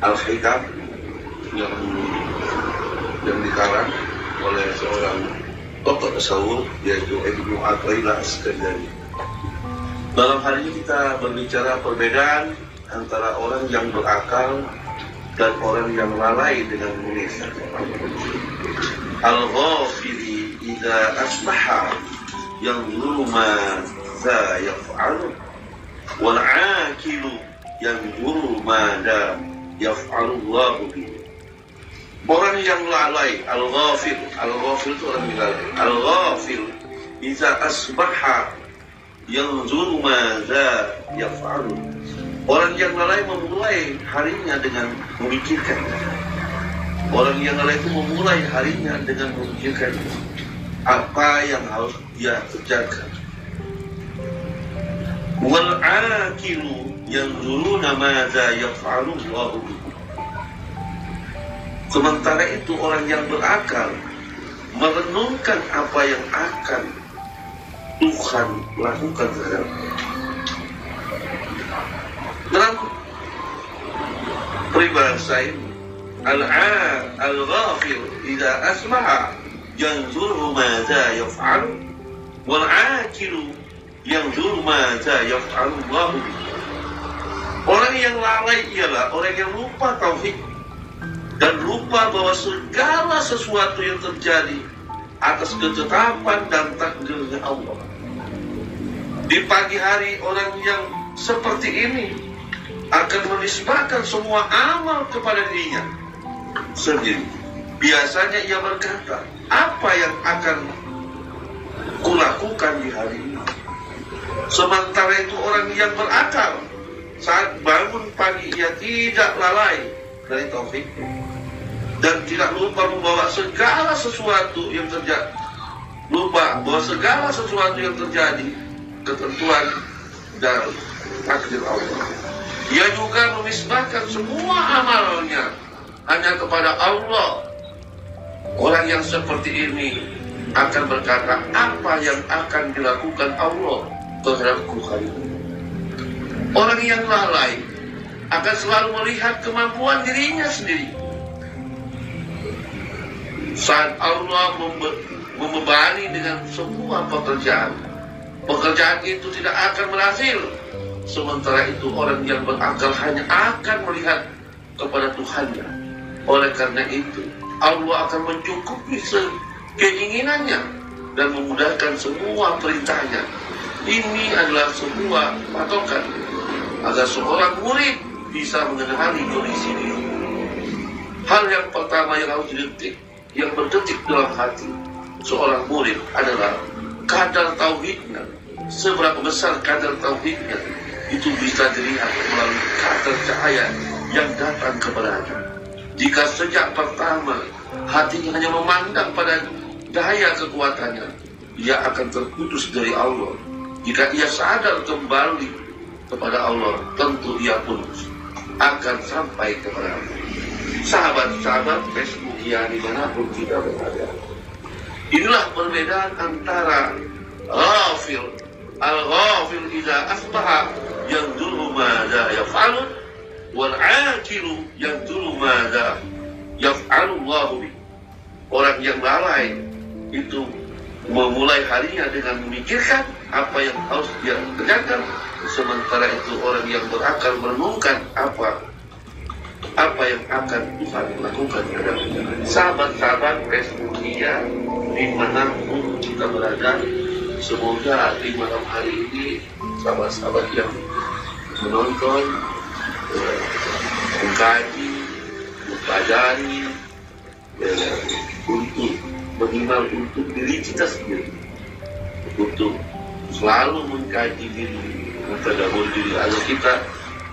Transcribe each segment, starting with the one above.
Al-Hikam yang dikarang oleh seorang tokoh tasawuf yaitu Ibnu Athaillah As-Sakandari. Dalam hari ini kita berbicara perbedaan antara orang yang berakal dan orang yang lalai dengan mengisah. Al-ghafili idza asbaha yanzuru ma za yaf'alu wal 'aqilu yanzuru ma da yaf'alu Allahu bihi. Orang yang lalai, al-ghafil itu orang yang lalai. Al-ghafil idza asbaha yanzuru ma za yaf'alu. Orang yang lalai memulai harinya dengan memikirkan. Orang yang lalai itu memulai harinya dengan memikirkan apa yang harus dia kerjakan. Wal 'aqilu yanzuruna madza yaf'alu Allahu. Sementara itu orang yang berakal merenungkan apa yang akan Tuhan lakukan terhadapnya. Dalam peribahasa ini, al-ghafil idza asma'a yanzuru madza yaf'alu wal 'aqilu yanzuru madza yaf'alu Allahu. Orang yang lalai ialah orang yang lupa tauhid dan lupa bahwa segala sesuatu yang terjadi atas ketetapan dan takdirnya Allah. Di pagi hari orang yang seperti ini akan menisbahkan semua amal kepada dirinya sendiri. Biasanya ia berkata, apa yang akan kulakukan di hari ini? Sementara itu orang yang berakal saat bangun pagi ia tidak lalai dari taufik dan tidak lupa membawa segala sesuatu yang terjadi, lupa bahwa segala sesuatu yang terjadi ketentuan dan takdir Allah. Dia juga memisbahkan semua amalnya hanya kepada Allah. Orang yang seperti ini akan berkata, apa yang akan dilakukan Allah terhadapku hari ini? Orang yang lalai akan selalu melihat kemampuan dirinya sendiri. Saat Allah membebani dengan sebuah pekerjaan itu tidak akan berhasil. Sementara itu orang yang berakal hanya akan melihat kepada Tuhannya. Oleh karena itu Allah akan mencukupi keinginannya dan memudahkan semua perintahnya. Ini adalah sebuah patokan agar seorang murid bisa mengenali kondisi diri. Hal yang pertama yang harus yang berdetik dalam hati seorang murid adalah kadar tauhidnya. Seberapa besar kadar tauhidnya itu bisa dilihat melalui kadar cahaya yang datang kepadanya. Jika sejak pertama hatinya hanya memandang pada daya kekuatannya, ia akan terputus dari Allah. Jika ia sadar kembali kepada Allah, tentu ia pun akan sampai kepada Allah. Sahabat-sahabat Facebook yang dimanapun kita berada, inilah perbedaan antara al-ghafil idza asbaha yanzuru madza yaf'alu wal 'aqilu yanzuru madza yaf'alu Allahu bi. Orang yang lalai itu memulai harinya dengan memikirkan apa yang harus dia kerjakan, sementara itu orang yang berakal merenungkan apa yang akan Tuhan lakukan terhadapnya. Sahabat-sahabat Facebook dimanapun kita berada, semoga di malam hari ini sahabat-sahabat yang menonton, mengkaji, mempelajari, untuk mengenal untuk diri kita sendiri, untuk selalu mengkaji diri, mentadabur diri agar kita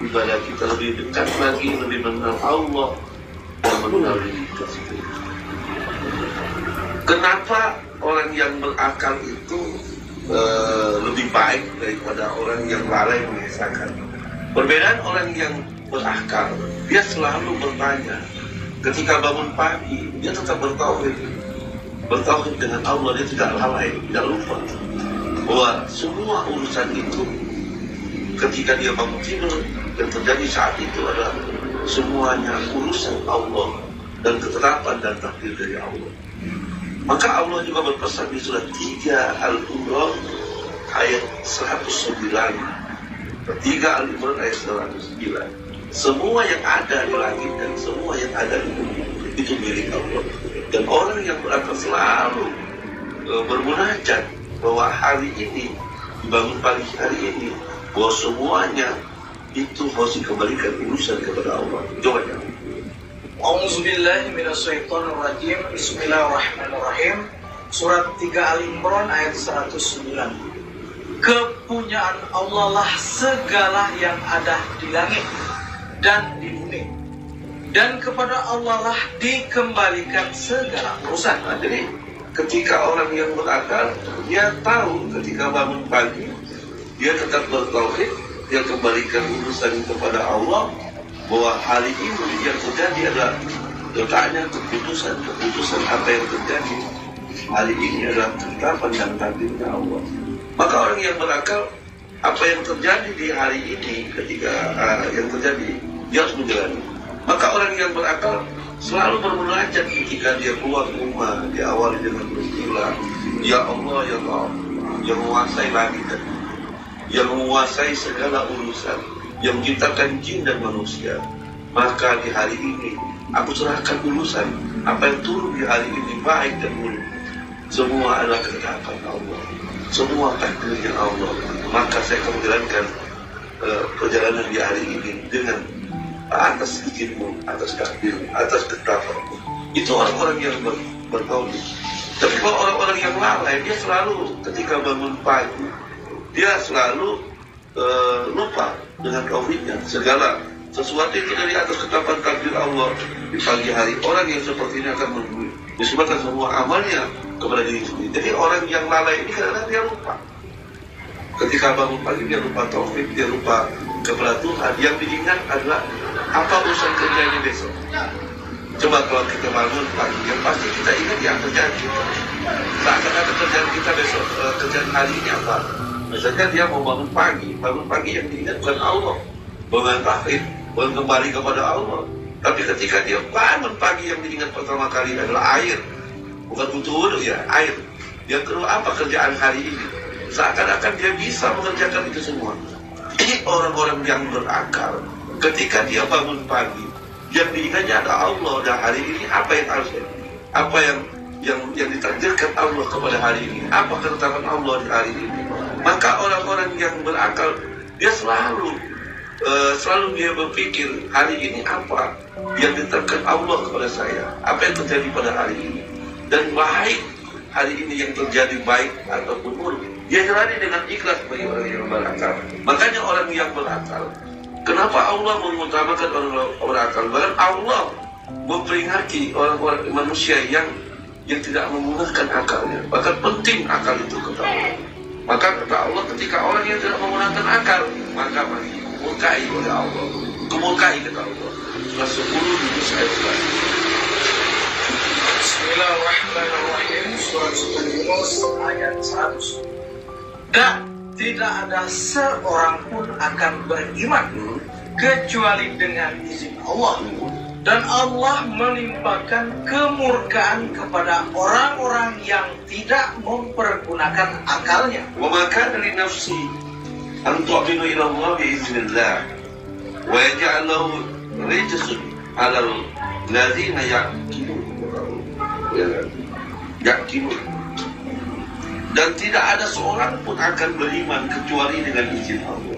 ibadah kita lebih dekat lagi, lebih mengenal Allah dan mengenal diri kita sendiri. Kenapa orang yang berakal itu lebih baik daripada orang yang lalai mengisahkan? Perbedaan orang yang berakal, dia selalu bertanya. Ketika bangun pagi, dia tetap bertauhid dengan Allah, dia tidak lalai, tidak lupa bahwa semua urusan itu ketika dia bangun tidur yang terjadi saat itu adalah semuanya urusan Allah dan ketetapan dan takdir dari Allah. Maka Allah juga berpesan di surat 3 Al-Imran ayat 109. 3 Al-Imran ayat 109. Semua yang ada di langit dan semua yang ada di bumi itu milik Allah. Dan orang yang berakal selalu bermunajat bahwa hari ini, dibangun pagi hari ini, bahwa semuanya itu harus dikembalikan urusan kepada Allah. Coba ya. A'udzubillahi minasyaitonirrajim. Bismillahirrahmanirrahim. Surat 3 Al-Imran ayat 109. Kepunyaan Allah lah segala yang ada di langit dan di bumi, dan kepada Allah lah dikembalikan segala urusan. Nah, jadi ketika orang yang berakal, dia tahu ketika bangun pagi, dia tetap bertauhid, dia kembalikan urusan kepada Allah, bahwa hari ini yang terjadi adalah letaknya keputusan apa yang terjadi hari ini adalah ketetapan dan takdirnya Allah. Maka orang yang berakal, apa yang terjadi di hari ini ketika yang terjadi, dia harus menjalani. Maka orang yang berakal selalu bermunajat ketika dia keluar rumah, dia awali dengan beristighfar, ya Allah ya Allah, yang menguasai langit dan bumi, yang menguasai segala urusan, yang menciptakan jin dan manusia. Maka di hari ini aku serahkan urusan apa yang turun di hari ini, baik dan buruk, semua adalah ketetapan Allah, semua takdirnya Allah. Maka saya akan menjalankan perjalanan di hari ini dengan atas izinmu, atas takdirmu, atas ketetapanmu. Itu orang-orang yang bertauhid. Tapi kalau orang-orang yang lalai, dia selalu ketika bangun pagi, dia selalu lupa dengan tauhidnya. Segala sesuatu itu dari atas ketetapan takdir Allah di pagi hari. Orang yang seperti ini akan disebabkan semua amalnya kepada diri sendiri. Jadi orang yang lalai ini kadang-kadang dia lupa. Ketika bangun pagi dia lupa tauhid, dia lupa kepada Tuhan. Yang diingat adalah apa urusan kerjanya besok. Coba kalau kita bangun pagi, yang pasti kita ingat yang terjadi. Seakan-akan kerjaan kita besok, kerjaan hari ini apa? Misalnya dia mau bangun pagi yang diingat bukan Allah, bangun tauhid, bangun kembali kepada Allah. Tapi ketika dia bangun pagi, yang diingat pertama kali adalah air, bukan butuh wudu ya, air. Yang kedua apa kerjaan hari ini? Seakan-akan dia bisa mengerjakan itu semua. Ini orang-orang yang berakal. Ketika dia bangun pagi, yang diingatnya ada Allah, dan hari ini apa yang harus, apa yang ditakdirkan Allah kepada hari ini, apa ketetapan Allah di hari ini. Maka orang-orang yang berakal, dia selalu dia berpikir hari ini apa yang ditakdirkan Allah kepada saya, apa yang terjadi pada hari ini, dan baik hari ini yang terjadi baik ataupun buruk, dia jalani dengan ikhlas bagi orang yang berakal. Makanya orang yang berakal, kenapa Allah mengutamakan orang berakal? Bahkan Allah memperingati orang-orang manusia yang tidak menggunakan akalnya. Bahkan penting akal itu kata Allah. Maka kata Allah, ketika orang yang tidak menggunakan akal, maka masih dimurkai oleh Allah. Kemurkai kata Allah. Surah 10 Yunus ayat 11. Bismillahirrahmanirrahim. Surat Yunus ayat 100. Dan tidak ada seorang pun akan beriman kecuali dengan izin Allah. Dan Allah menimpakan kemurkaan kepada orang-orang yang tidak mempergunakan akalnya. Wa ma kana li nafsi an tu'minu ila Allah bi iznillah wa yaj'al lahu rijsun 'ala alladziina yaqilun. Dan tidak ada seorang pun akan beriman kecuali dengan izin Allah.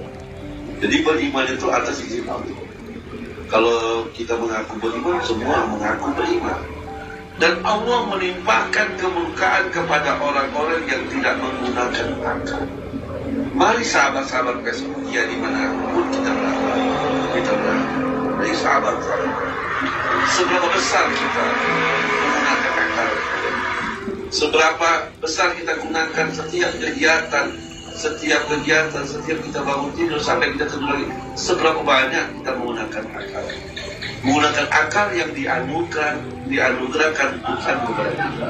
Jadi beriman itu atas izin Allah. Kalau kita mengaku beriman, semua mengaku beriman. Dan Allah menimpakan kemurkaan kepada orang-orang yang tidak menggunakan akal. Mari sahabat-sahabat besok, ya dimanapun kita berada, Jadi sahabat-sahabat, seberapa besar kita menggunakan akal, seberapa besar kita gunakan setiap kegiatan, setiap kita bangun tidur sampai kita tidur lagi, seberapa banyak kita menggunakan akal. Menggunakan akal yang dianugerahkan Tuhan kepada kita.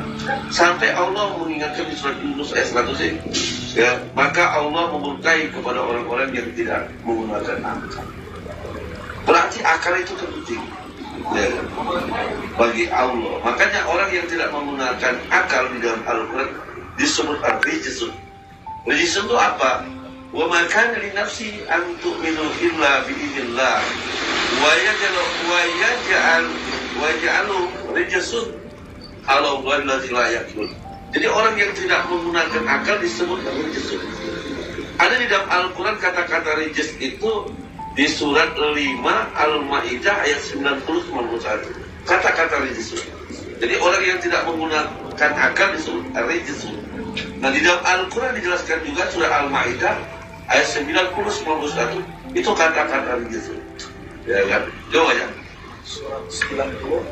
Sampai Allah mengingatkan di surat Yunus ayat 100, ya, maka Allah memurkai kepada orang-orang yang tidak menggunakan akal. Berarti akal itu penting ya, bagi Allah. Makanya orang yang tidak menggunakan akal di dalam Al-Quran disebut ar-rijsun. Rijsun itu apa? Wa ma kana li nafsi an tu'minu illa bi'idznillah wa yaj'alu rijsun ala allazi la yaqul. Jadi orang yang tidak menggunakan akal disebut rijsun. Ada di dalam Al-Quran kata-kata rijs itu di surat 5 Al-Maidah ayat 90-91. Kata-kata rijs. Jadi orang yang tidak menggunakan akal disebut rijsun. Nah di dalam Al-Quran dijelaskan juga surat Al-Maidah ayat 90-91 itu kata-kata rijs. Ya kan? Coba ya. Surat 90.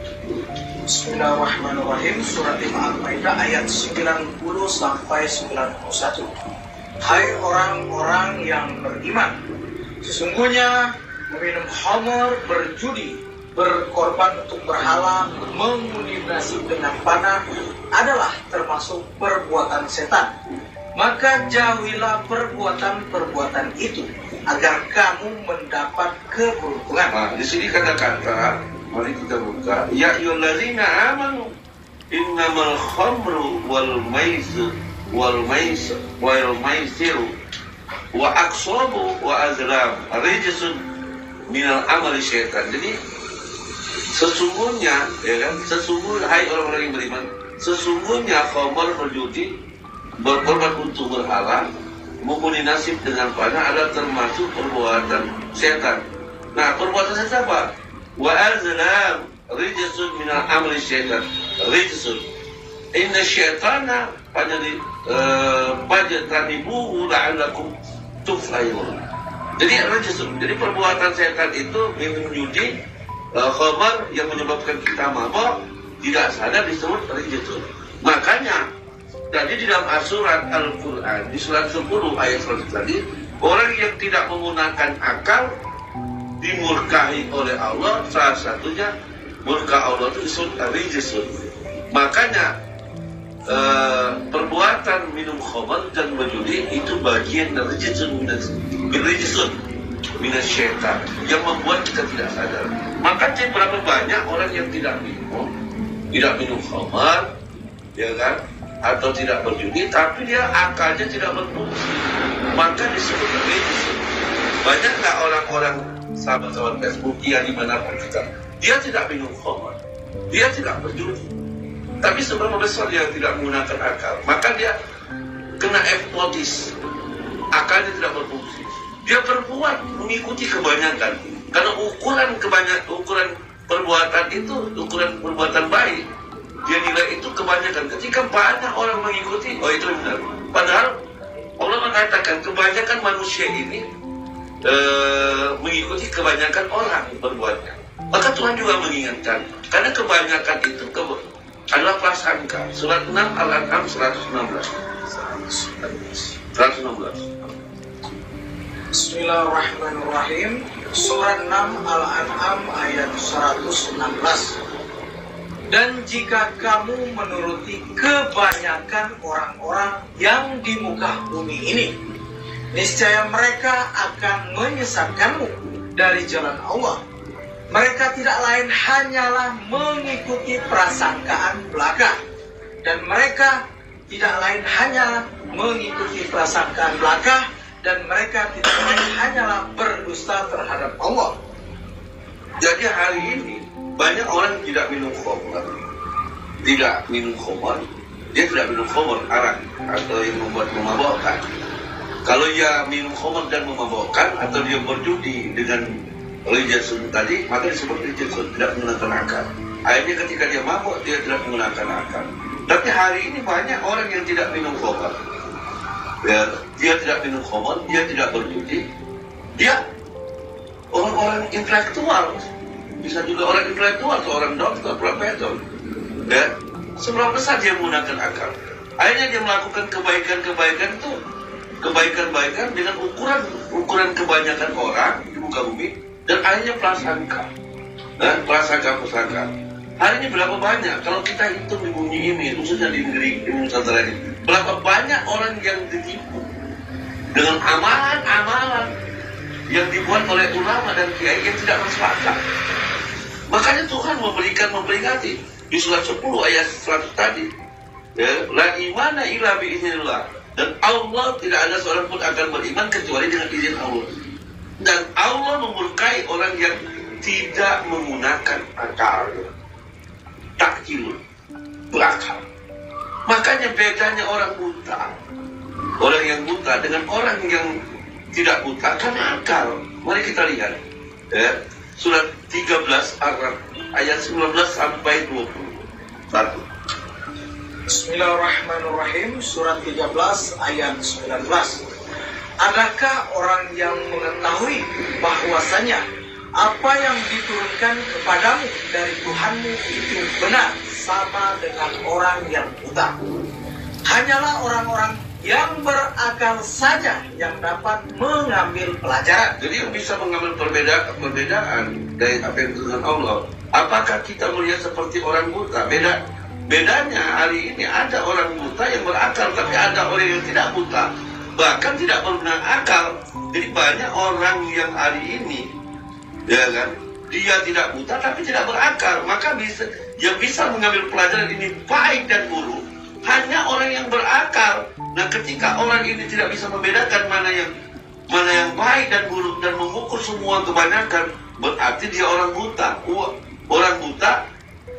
Bismillahirrahmanirrahim. Surat 5 Al-Maidah ayat 90 sampai 91. Hai orang-orang yang beriman, sesungguhnya meminum khamr, berjudi, berkorban untuk berhala, mengundi nasib dengan panah adalah termasuk perbuatan setan. Maka jauhilah perbuatan-perbuatan itu agar kamu mendapat keberuntungan. Nah, di sini kata-kata, mari kita buka. Ya ayyuhallazina amanu innamal khamru wal maisir wal maisiru wa aqsabu wa azlam rijsun minal amali syaitan. Jadi sesungguhnya ya kan, sesungguhnya hai orang-orang yang beriman, sesungguhnya khamar, berjudi, berkorban untuk berhala, mengundi nasib dengan panah adalah termasuk perbuatan setan. Nah, perbuatan setan apa? Wa azlam rijsun minal amali syaitan. Rijsun inna syaitana fajtanibuhu la'allakum tuflihun. Jadi rijsun, jadi perbuatan setan itu minum judi, khamar yang menyebabkan kita mabok, tidak sadar disebut rijsun. Makanya jadi di dalam surat Al-Quran di surat 10 ayat 100 tadi, orang yang tidak menggunakan akal dimurkahi oleh Allah. Salah satunya murka Allah itu disebut rijsun. Makanya perbuatan minum khamar dan berjudi itu bagian dari rijsun minas syaitan yang membuat kita tidak sadar. Makanya berapa banyak orang yang tidak minum khamar, ya kan, atau tidak berjudi, tapi dia akalnya tidak berfungsi, maka disebut rijsun. Banyak nggak orang-orang sahabat-sahabat Facebook yang dimanapun kita, dia tidak minum khamar, dia tidak berjudi, tapi seberapa besar dia tidak menggunakan akal, maka dia kena hipnotis, akalnya tidak berfungsi. Dia berbuat mengikuti kebanyakan, karena ukuran perbuatan itu, ukuran perbuatan baik, dia nilai itu kebanyakan. Ketika banyak orang mengikuti, oh itu benar. Padahal Allah mengatakan kebanyakan manusia ini mengikuti kebanyakan orang berbuatnya. Maka Tuhan juga mengingatkan, karena kebanyakan itu adalah prasangka. Surat 6 Al-An'am 116. Bismillahirrahmanirrahim. Surat 6 Al-An'am ayat 116. Dan jika kamu menuruti kebanyakan orang-orang yang di muka bumi ini, niscaya mereka akan menyesatkanmu dari jalan Allah. Mereka tidak lain hanyalah mengikuti prasangkaan belaka. Dan mereka tidak lain hanyalah mengikuti prasangkaan belaka. Dan mereka tidak lain hanyalah berdusta terhadap Allah. Jadi hari ini banyak orang tidak minum khamar, dia tidak minum khamar, arak atau yang membuat memabokkan. Kalau dia minum khamar dan memabokkan, atau dia berjudi dengan rijsun tadi, maka disebut rijsun, tidak menggunakan akal. Akhirnya ketika dia mabok, dia tidak menggunakan akal. Tapi hari ini banyak orang yang tidak minum khamar, ya, dia tidak minum khamar, dia tidak berjudi, dia orang-orang intelektual. Bisa juga orang intelektual, seorang dokter, profesor, ya, seberapa besar dia menggunakan akal. Akhirnya dia melakukan kebaikan-kebaikan itu, kebaikan-kebaikan dengan ukuran kebanyakan orang di muka bumi, dan akhirnya prasangka, prasangka. Hari ini berapa banyak, kalau kita hitung di bumi ini, khususnya di negeri Nusantara ini, berapa banyak orang yang ditipu dengan amalan-amalan yang dibuat oleh ulama dan kiai yang tidak masuk akal. Makanya Tuhan memperingati di surat 10 ayat 100 tadi. Ya, la imana illa biiznillah. Dan Allah tidak ada seorang pun akan beriman kecuali dengan izin Allah. Dan Allah memurkai orang yang tidak menggunakan akal, takjil, berakal. Makanya bedanya orang buta, orang yang buta dengan orang yang tidak buta karena akal. Mari kita lihat ya, surat 13 Araf ayat 19 sampai 21. Bismillahirrahmanirrahim. Surat 13 ayat 19. Adakah orang yang mengetahui bahwasanya apa yang diturunkan kepadamu dari Tuhanmu itu benar sama dengan orang yang buta? Hanyalah orang-orang yang berakal saja yang dapat mengambil pelajaran. Jadi yang bisa mengambil perbedaan dari apa yang diturunkan Allah. Apakah kita melihat seperti orang buta? Bedanya hari ini ada orang buta yang berakal, tapi ada orang yang tidak buta, bahkan tidak menggunakan akal. Jadi banyak orang yang hari ini, ya kan, dia tidak buta tapi tidak berakal. Maka yang bisa mengambil pelajaran ini baik dan buruk hanya orang yang berakal. Nah, ketika orang ini tidak bisa membedakan mana yang baik dan buruk dan mengukur semua kebanyakan, berarti dia orang buta. Orang buta,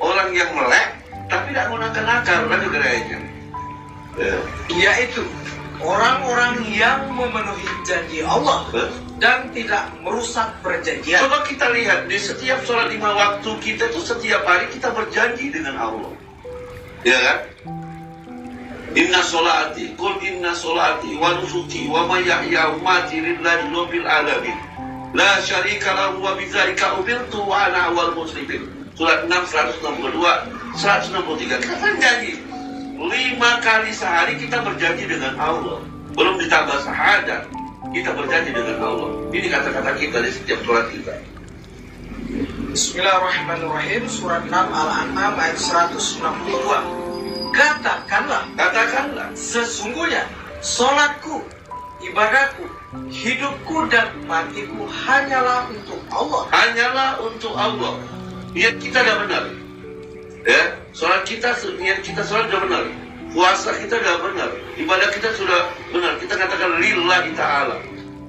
orang yang melek tapi tidak menggunakan akal, dan gerainya. Yaitu orang-orang yang memenuhi janji Allah dan tidak merusak perjanjian. Coba kita lihat di setiap sholat 5 waktu kita tuh setiap hari kita berjanji dengan Allah, ya kan? Inna sholati, kul inna sholati wa nusuki wa mahyaya wa mamati lillahi rabbil alamin. La syarika lahu wa bidzalika umirtu wa ana awwalul muslimin. Surat 6 162 163. Kita berjanji 5 kali sehari kita berjanji dengan Allah. Belum ditambah syahadat, kita berjanji dengan Allah. Ini kata-kata kita di setiap sholat kita. Bismillahirrahmanirrahim. Surat 6 Al-An'am ayat 162. Katakanlah, sesungguhnya sholatku, ibadahku, hidupku dan matiku hanyalah untuk Allah. Hanyalah untuk Allah. Niat kita sudah benar. Ya, sholat kita, niat kita sholat sudah benar. Puasa kita sudah benar. Ibadah kita sudah benar. Kita katakan lillahi ta'ala.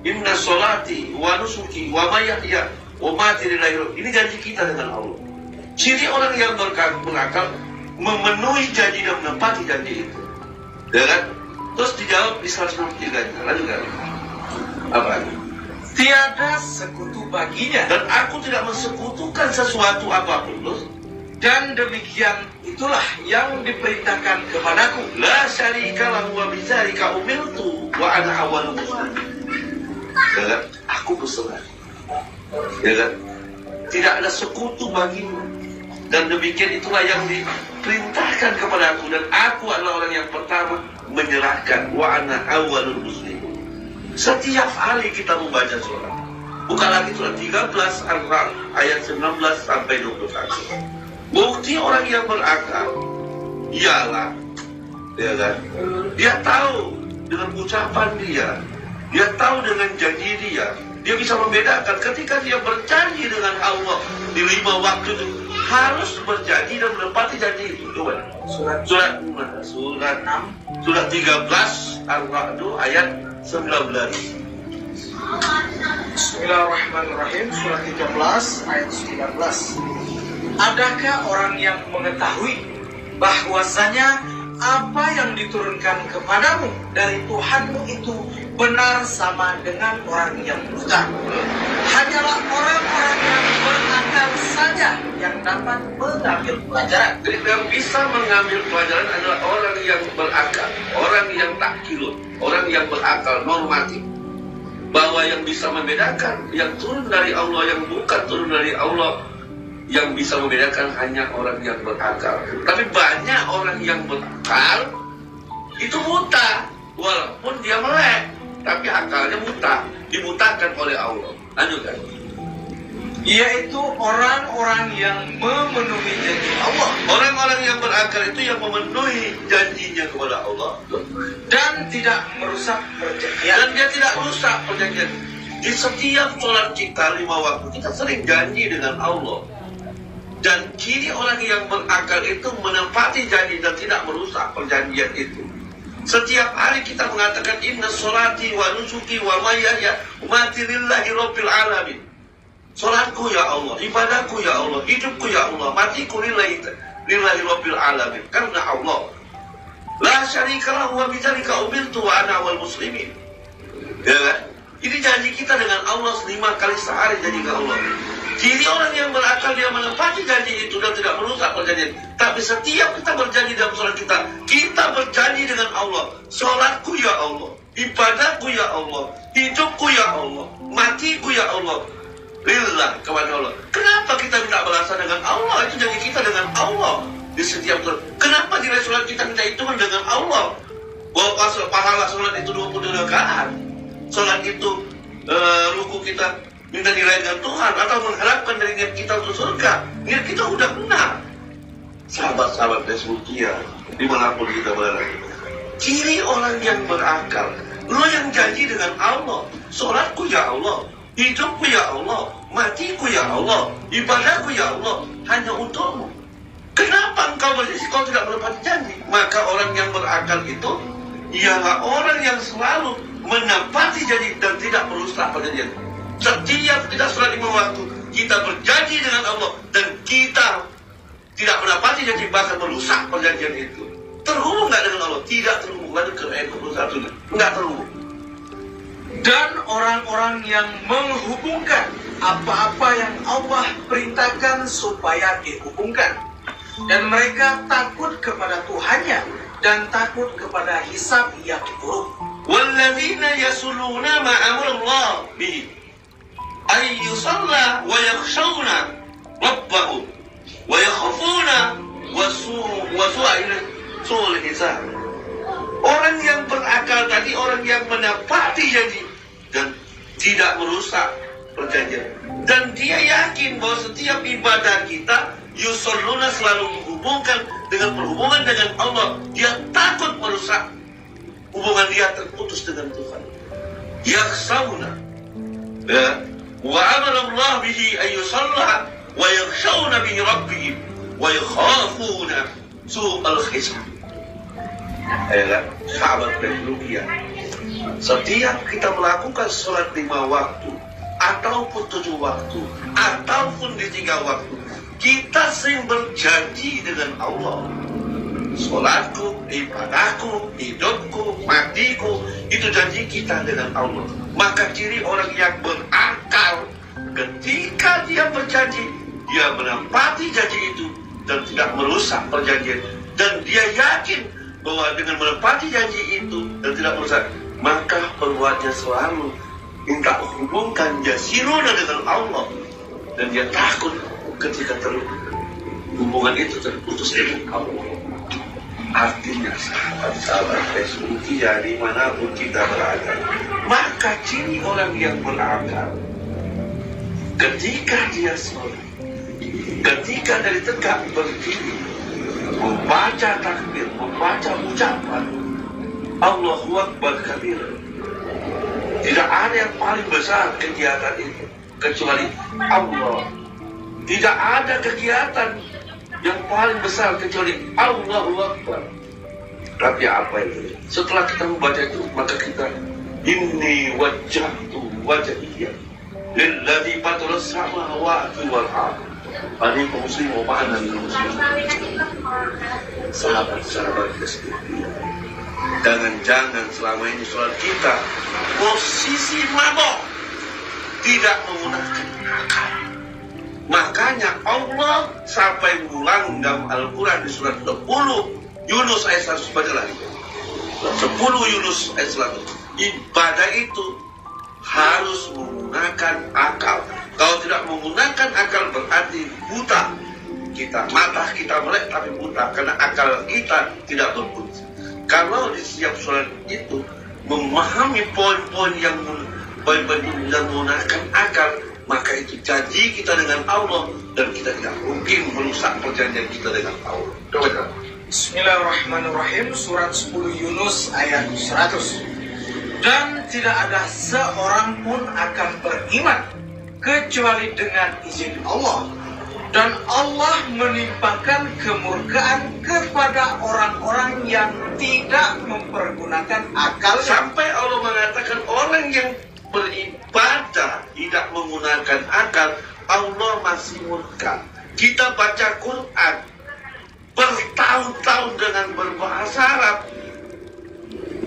Inna sholati wa nusuki wa mahyaya wa mamati lillahi. Ini janji kita dengan Allah. Ciri orang yang berakal memenuhi janji dan menepati janji itu, ya kan? Terus dijawab di 163-nya. Lanjutkan. Apa? Tiada sekutu baginya, dan aku tidak mensekutukan sesuatu apapun. Terus, dan demikian itulah yang diperintahkan kepadaku. La syarika lahu wa bidzalika umirtu wa ana awwalul muslimin. Ya kan? Aku berserah. Ya kan? Tidak ada sekutu bagimu. Dan demikian itulah yang diperintahkan kepada aku, dan aku adalah orang yang pertama menyerahkan. Wa ana awwalul muslimin. Setiap hari kita membaca surah. Bukan lagi surah 13 Al-Ra'd ayat 19 sampai 21. Bukti orang yang berakal ialah, ya kan, dia tahu dengan ucapan dia tahu dengan janji dia bisa membedakan ketika dia berjanji dengan Allah di 5 waktu itu harus berjanji dan menepati janji itu. Coba surat 6 surat 13 Al-Ra'd ayat 19. Bismillahirrahmanirrahim. Surat 13 ayat 19. Adakah orang yang mengetahui bahwasanya apa yang diturunkan kepadamu dari Tuhanmu itu benar sama dengan orang yang buta? Hanyalah orang-orang yang berakal saja yang dapat mengambil pelajaran. Jadi yang bisa mengambil pelajaran adalah orang yang berakal, orang yang takkilun, orang yang berakal normatif. Bahwa yang bisa membedakan yang turun dari Allah, yang bukan turun dari Allah, yang bisa membedakan hanya orang yang berakal. Tapi banyak orang yang berakal itu buta, walaupun dia melek, tapi akalnya buta, dibutakan oleh Allah. Lanjutkan. Yaitu orang-orang yang memenuhi janji Allah. Orang-orang yang berakal itu yang memenuhi janjinya kepada Allah dan tidak merusak perjanjian. Dan dia tidak rusak perjanjian. Di setiap sholat kita 5 waktu, kita sering janji dengan Allah. Dan kini orang yang berakal itu menepati janji dan tidak merusak perjanjian itu. Setiap hari kita mengatakan inna sholati wa nusuki wa mahyaya mati lillahi rabbil alamin. Sholatku ya Allah, ibadahku ya Allah, hidupku ya Allah, matiku lillahi rabbil alamin. Karena Allah la syarika lahu wa bidzalika umirtu wa ana wal muslimin. Ya kan? Ini janji kita dengan Allah 5 kali sehari janji ke Allah. Jadi orang yang berakal dia menepati janji itu dan tidak merusak perjanjian. Tapi setiap kita berjanji dalam sholat kita berjanji dengan Allah. Sholatku ya Allah, ibadahku ya Allah, hidupku ya Allah, matiku ya Allah, lillah kepada Allah. Kenapa kita minta balasan dengan Allah? Itu janji kita dengan Allah di setiap sholat. Kenapa di sholat kita minta hitungan dengan Allah? Bahwa pahala sholat itu 20 rakaat. Sholat itu ruku kita minta nilai dengan Tuhan atau mengharapkan dari niat kita untuk surga. Niat kita udah benar. Sahabat-sahabat Facebookia dimanapun kita berada, ciri orang yang berakal, lo yang janji dengan Allah, sholatku ya Allah, hidupku ya Allah, matiku ya Allah, ibadahku ya Allah, hanya untukmu. Kenapa engkau berjanji kau tidak menepati janji? Maka orang yang berakal itu ialah orang yang selalu menepati janji dan tidak merusak perjanjian. Setiap kita sholat 5 waktu, kita berjanji dengan Allah dan kita tidak menepati janji, bahkan merusak perjanjian itu. Terhubung nggak dengan Allah? Tidak terhubung. Lalu ke ayat 21, nggak terhubung. Dan orang-orang yang menghubungkan apa-apa yang Allah perintahkan supaya dihubungkan, dan mereka takut kepada Tuhannya dan takut kepada hisab yang buruk. Walladzina yasuluna ma amrallah bihi ay yusalla wa yakhshawna rabbahum wa yakhafuna su'al hisab. Orang yang berakal tadi orang yang menepati janji dan tidak merusak perjanjian, dan dia yakin bahwa setiap ibadah kita yusalluna selalu menghubungkan dengan perhubungan dengan Allah. Dia takut merusak hubungan dia terputus dengan Tuhan. Yakhshawna wa amara Allah bihi ay yusalla wa yakhshawna bihi rabbihim wa yakhafuna su'al hisab. Sahabat Bethlehem, setiap kita melakukan sholat 5 waktu ataupun 7 waktu ataupun di 3 waktu, kita sering berjanji dengan Allah. Sholatku, ibadahku, hidupku, matiku, itu janji kita dengan Allah. Maka ciri orang yang berakal, ketika dia berjanji, dia menepati janji itu dan tidak merusak perjanjian. Dan dia yakin bahwa dengan menepati janji itu dan tidak merusak, maka perbuatannya selalu minta hubungkan jasiruna dengan Allah. Dan dia takut ketika hubungan itu terputus dengan Allah. Artinya sahabat-sahabat Facebookia dimanapun kita berada, maka ciri orang yang berakal, ketika dia sholat, ketika dari tegak berdiri, membaca takbir, membaca ucapan Allahu Akbar kabir, tidak ada yang paling besar kegiatan itu kecuali Allah. Tidak ada kegiatan yang paling besar kecuali Allahu Akbar. Tapi apa itu? Setelah kita membaca itu, maka kita inni wajjahtu wajhiya lilladzi fatara samawati wal ardh hanifan musliman wa ana minal muslimin. Sahabat-sahabat Kristus, jangan selama ini sholat kita posisi mabok, tidak menggunakan akal. Makanya Allah sampai mengulang dalam Al-Quran di surat 10 Yunus ayat 100, baca lagi 10 Yunus ayat 100. Ibadah itu harus menggunakan akal. Kalau tidak menggunakan akal berarti buta. Mata kita melek tapi buta karena akal kita tidak berfungsi. Kalau di setiap sholat itu memahami poin-poin yang menggunakan akal, maka itu janji kita dengan Allah dan kita tidak mungkin merusak perjanjian kita dengan Allah. Bismillahirrahmanirrahim. Surat 10 Yunus ayat 100. Dan tidak ada seorang pun akan beriman kecuali dengan izin Allah. Dan Allah menimpakan kemurkaan kepada orang-orang yang tidak mempergunakan akal. Sampai Allah mengatakan orang yang beribadah tidak menggunakan akal, Allah masih murka. Kita baca Quran bertahun-tahun dengan berbahasa Arab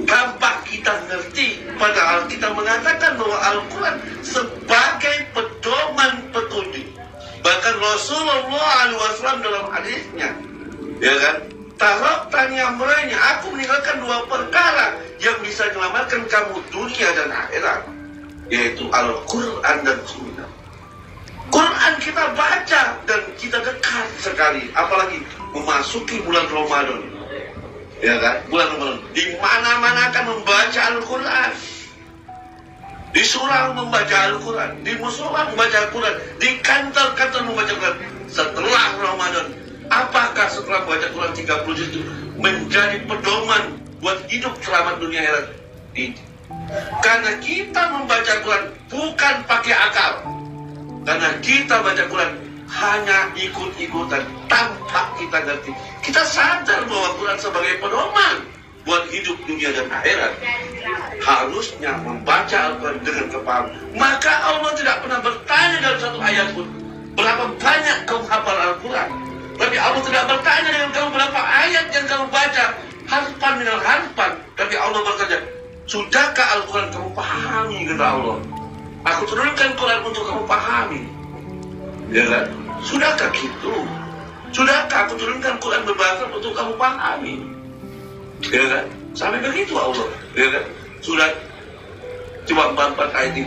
tanpa kita ngerti, padahal kita mengatakan bahwa Al-Quran sebagai pedoman petunjuk. Bahkan Rasulullah SAW dalam hadisnya, ya kan, taroktanya merenya, aku meninggalkan dua perkara yang bisa menyelamatkan kamu dunia dan akhirat, yaitu Al-Quran dan Sunnah. Quran kita baca dan kita dekat sekali, apalagi memasuki bulan Ramadan, ya kan, bulan Ramadan, di mana-mana akan membaca Al-Quran. Di surau membaca Al-Quran, di musola membaca Al-Quran, di kantor-kantor membaca Al-Quran. Setelah Ramadan, apakah setelah membaca Quran 30 juz itu menjadi pedoman buat hidup selamat dunia akhirat? Tidak. Karena kita membaca Quran bukan pakai akal. Karena kita baca Quran hanya ikut-ikutan tanpa kita ngerti. Kita sadar bahwa Quran sebagai pedoman buat hidup dunia dan akhirat. Harusnya membaca Al-Quran dengan kepahaman. Maka Allah tidak pernah bertanya dalam satu ayat pun, berapa banyak kamu hafal Al-Quran. Tapi Allah tidak bertanya dengan kamu berapa ayat yang kamu baca, harfan minal harfan. Tapi Allah bertanya, sudahkah Al-Quran kamu pahami, kata Allah. Aku turunkan Quran untuk kamu pahami, ya kan? Sudahkah gitu? Sudahkah aku turunkan Quran berbahasa untuk kamu pahami, ya kan? Sampai begitu Allah, ya kan? Sudah cuma 44 ayat 50.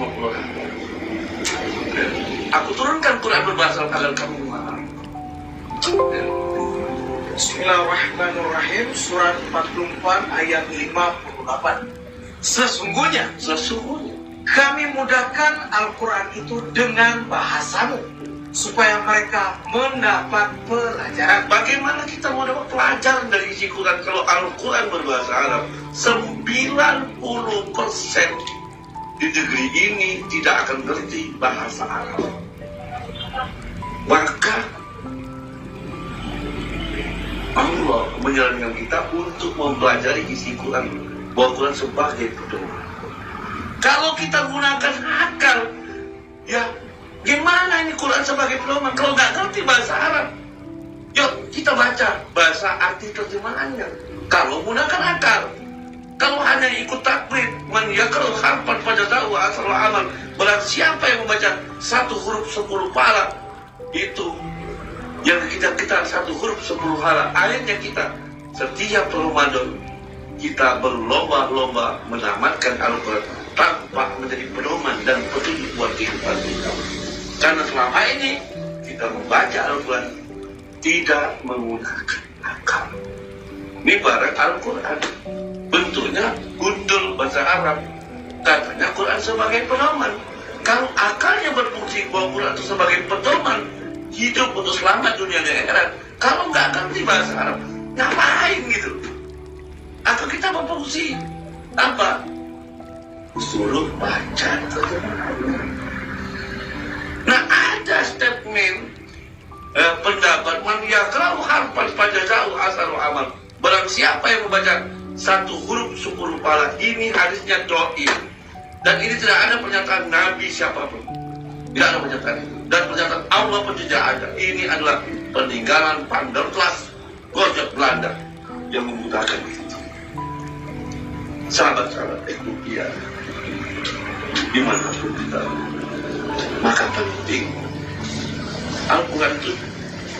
Ya. Aku turunkan Quran berbahasa agar kamu memahami. Ya. Bismillahirrahmanirrahim. Surat 44 ayat 58. Sesungguhnya kami mudahkan Al-Quran itu dengan bahasamu, supaya mereka mendapat pelajaran. Bagaimana kita mau dapat pelajaran dari isi Quran kalau Al-Quran berbahasa Arab? 90% di negeri ini tidak akan ngerti bahasa Arab. Maka Allah menyarankan kita untuk mempelajari isi Quran, bahwa Quran sebagai pedoman. Kalau kita gunakan akal, ya gimana ini Quran sebagai pedoman kalau nggak ngerti bahasa Arab? Yuk kita baca bahasa arti terjemahannya. Kalau gunakan akal, kalau hanya ikut taklid, man yaqra'u harfan fajaza'u asrul amal. Berarti siapa yang membaca satu huruf 10 pahala, itu yang kita satu huruf 10 pahala. Ayatnya kita setiap Ramadan kita berlomba-lomba menamatkan Al-Quran tanpa menjadi pedoman dan petunjuk buat kehidupan kita. Karena selama ini kita membaca Al-Quran tidak menggunakan akal. Ini barang Al-Quran, bentuknya gundul bahasa Arab. Katanya Quran sebagai pedoman. Kalau akalnya berfungsi bahwa Quran itu sebagai pedoman hidup untuk selamat dunia dan akhirat, kalau nggak ngerti bahasa Arab, ngapain gitu? Atau kita berfungsi apa? Suruh baca. Nah, ada statement pendapat man yaqra'u harfan fajaza'u asrul amal. Barang siapa yang membaca satu huruf 10 pahala. Ini hadisnya dhaif. Dan ini tidak ada pernyataan Nabi siapapun. Tidak ada pernyataan itu. Dan pernyataan Allah pun tidak ada. Ini adalah peninggalan Panderklas Gojek Belanda yang memudahkan itu. Sahabat-sahabat Ethiopia, dimanapun kita, maka penting Al-Quran itu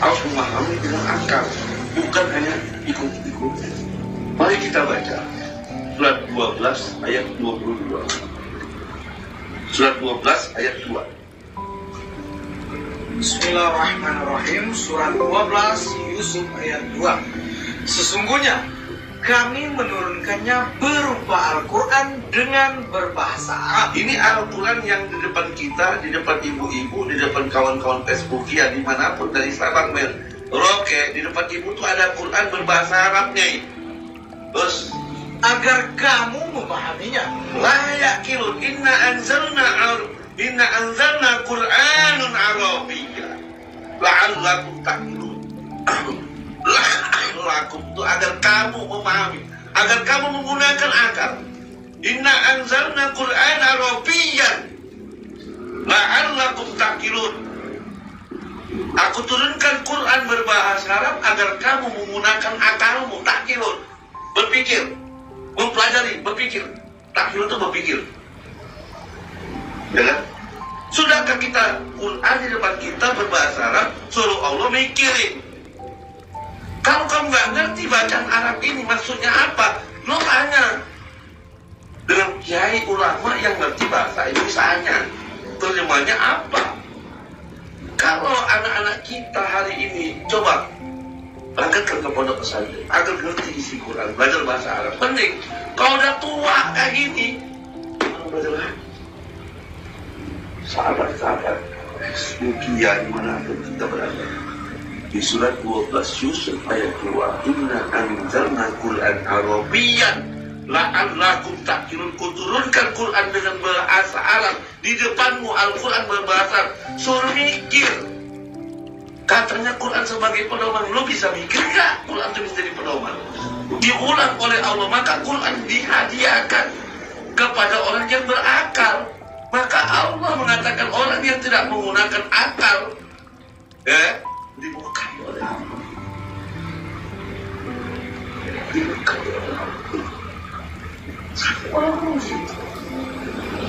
harus memahami dengan akal, bukan hanya ikut-ikut. Mari kita baca surat 12 ayat 22. Surat 12 ayat 2. Bismillahirrahmanirrahim. Surat 12 Yusuf ayat 2. Sesungguhnya kami menurunkannya berupa Al-Quran dengan berbahasa Arab. Ini Al-Quran yang di depan kita, di depan ibu-ibu, di depan kawan-kawan Facebookia, dimanapun dari Sabang Merauke, di depan ibu tuh ada Quran berbahasa Arabnya. Terus agar kamu memahaminya. La yaqilun inna anzalna Qur'anun Arabiyya la'allakum taqilun. La'allakum itu agar kamu memahami, agar kamu menggunakan akal. Inna anzalna Qur'an Arabiyyan la'allakum taqilun. Aku turunkan Quran berbahasa Arab agar kamu menggunakan akalmu. Taqilun, berpikir, mempelajari, berpikir. Taqilun itu berpikir. Ya kan? Sudahkah kita Quran di depan kita berbahasa Arab, suruh Allah mikirin. Kalau kamu nggak ngerti bacaan Arab ini maksudnya apa, lo tanya dengan kiai ulama yang ngerti bahasa Indonesianya, terjemahnya apa. Kalau anak-anak kita hari ini coba berangkat ke pondok pesantren agar ngerti isi Quran, belajar bahasa Arab, penting. Kalau udah tua kayak gini, belajar lagi. Sahabat-sahabat, sekian dimanapun kita berada, di surat 12 Yusuf ayat 2, Inna anzalna Qur'an Arabiyyan la'allakum taqilun. Kuturunkan Quran dengan bahasa Arab di depanmu, Al-Quran berbahasa Arab, suruh mikir. Katanya Quran sebagai pedoman, lo bisa mikir gak? Quran itu bisa jadi pedoman. Diulang oleh Allah, maka Quran dihadiahkan kepada orang yang berakal. Maka Allah mengatakan orang yang tidak menggunakan akal, ya, dimurkai oleh Allah. Dimurkai oleh Allah.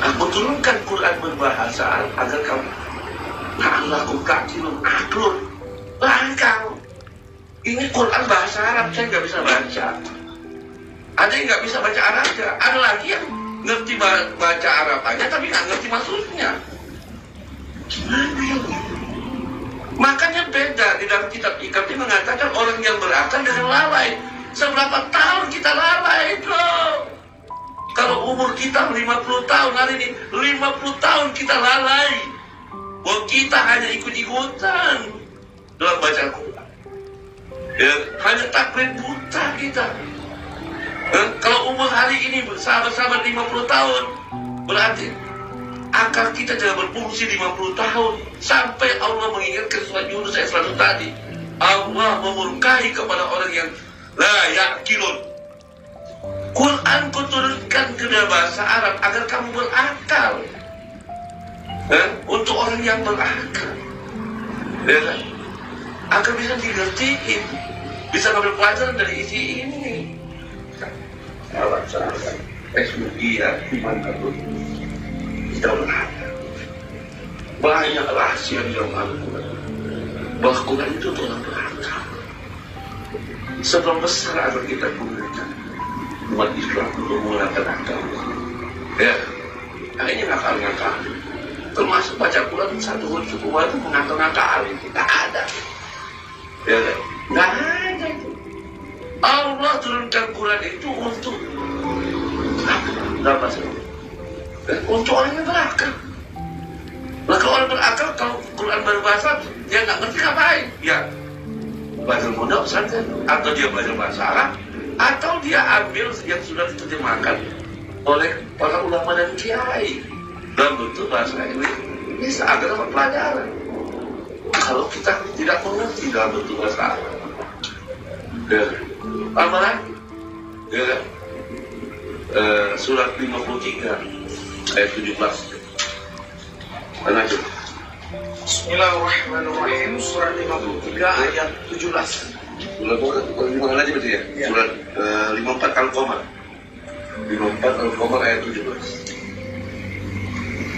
Aku turunkan Quran berbahasa Arab agar kamu la'allakum taqilun, aklun, langkang. Ini Quran bahasa Arab, saya nggak bisa baca. Ada yang nggak bisa baca Arabnya, ada lagi yang ngerti baca Arab aja tapi nggak ngerti maksudnya. Gimana ini? Makanya beda di dalam kitab IKP mengatakan orang yang berakal dengan lalai. Seberapa tahun kita lalai, bro? Kalau umur kita 50 tahun hari ini, 50 tahun kita lalai. Bahwa kita hanya ikut-ikutan dalam baca Quran. Ya, hanya takbir buta kita. Kalau umur hari ini sahabat-sahabat 50 tahun, berarti akal kita jangan berfungsi 50 tahun. Sampai Allah mengingatkan surat Yunus ayat 100 tadi. Allah memurkai kepada orang yang la yaqilun. Quran kuturunkan ke dalam bahasa Arab agar kamu berakal. Untuk orang yang berakal. Ya, agar bisa digertiin, bisa ngambil pelajaran dari isi ini. Sahabat-sahabat, ya, dimanapun kita berada, banyak rahasia di dalam Al-Quran. Bahwa Quran itu untuk orang berakal. Sebab besar agar kita gunakan umat Islam untuk menggunakan akal. Ya, akhirnya ngakal-ngakal. Termasuk baca Quran satu huruf itu mengakal-ngakal, tidak ada. Ya, nggak ada itu. Allah turunkan Quran itu untuk apa sih? Untuk orang yang berakal. Nah, kalau orang berakal, kalau Quran berbahasa, dia nggak ngerti ngapain? Ya, belajar pondok pesantren, atau dia belajar bahasa Arab, atau dia ambil yang sudah diterjemahkan oleh para ulama dan kiai dalam bentuk bahasa Inggris. Bisa agar dapat pelajaran. Kalau kita tidak mengerti dalam bentuk bahasa Arab, ya. Apa lagi? Ya kan? Surat 53 ayat 17. Mana itu? Bismillahirrahmanirrahim. Surat 53 ayat 17. Surat mana aja berarti ya? Ya. Surat 54 Al-Qamar. 54 Al-Qamar ayat 17.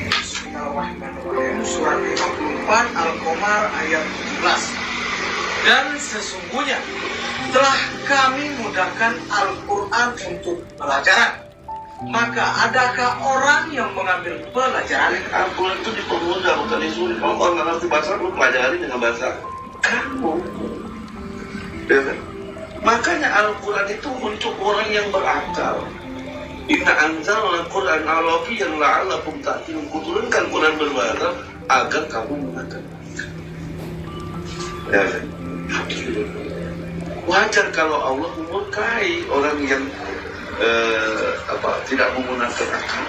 Bismillahirrahmanirrahim. Surat 54 Al-Qamar ayat 17. Dan sesungguhnya telah kami mudahkan Al-Quran untuk pelajaran. Maka adakah orang yang mengambil pelajaran? Al-Quran itu dipermudah, bukan disuruh. Kalau orang nggak ngerti bahasa, lu pelajari dengan bahasa kamu. Ya kan? Makanya Al-Quran itu untuk orang yang berakal. Inna anzalna Qur'an Arabiyyan la'allakum taqilun. Kuturunkan Quran berbahasa agar kamu mengerti. Ya kan? Wajar kalau Allah memurkai orang yang tidak menggunakan akal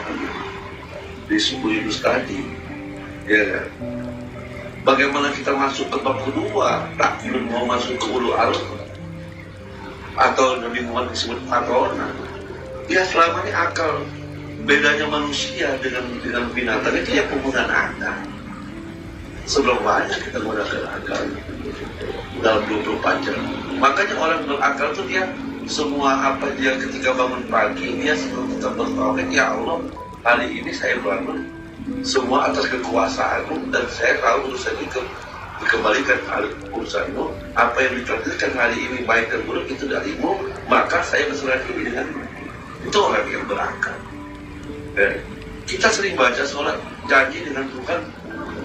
di suku tadi, ya kan? Bagaimana kita masuk ke bab kedua, tak belum mau masuk ke ulu arus atau Nabi Muhammad disebut patona? Ya selama ini akal, bedanya manusia dengan binatang itu ya penggunaan akal. Sebelum banyak kita menggunakan akal dalam 24 jam. Makanya orang berakal itu dia semua apa dia ketika bangun pagi dia sebelum kita bertauhid, ya Allah, hari ini saya bangun semua atas kekuasaanmu dan saya tahu urusan itu dikembalikan hari urusanmu, apa yang ditakdirkan hari ini baik dan buruk itu darimu, maka saya berserah diri denganmu. Itu orang yang berakal. Kita sering baca sholat janji dengan Tuhan,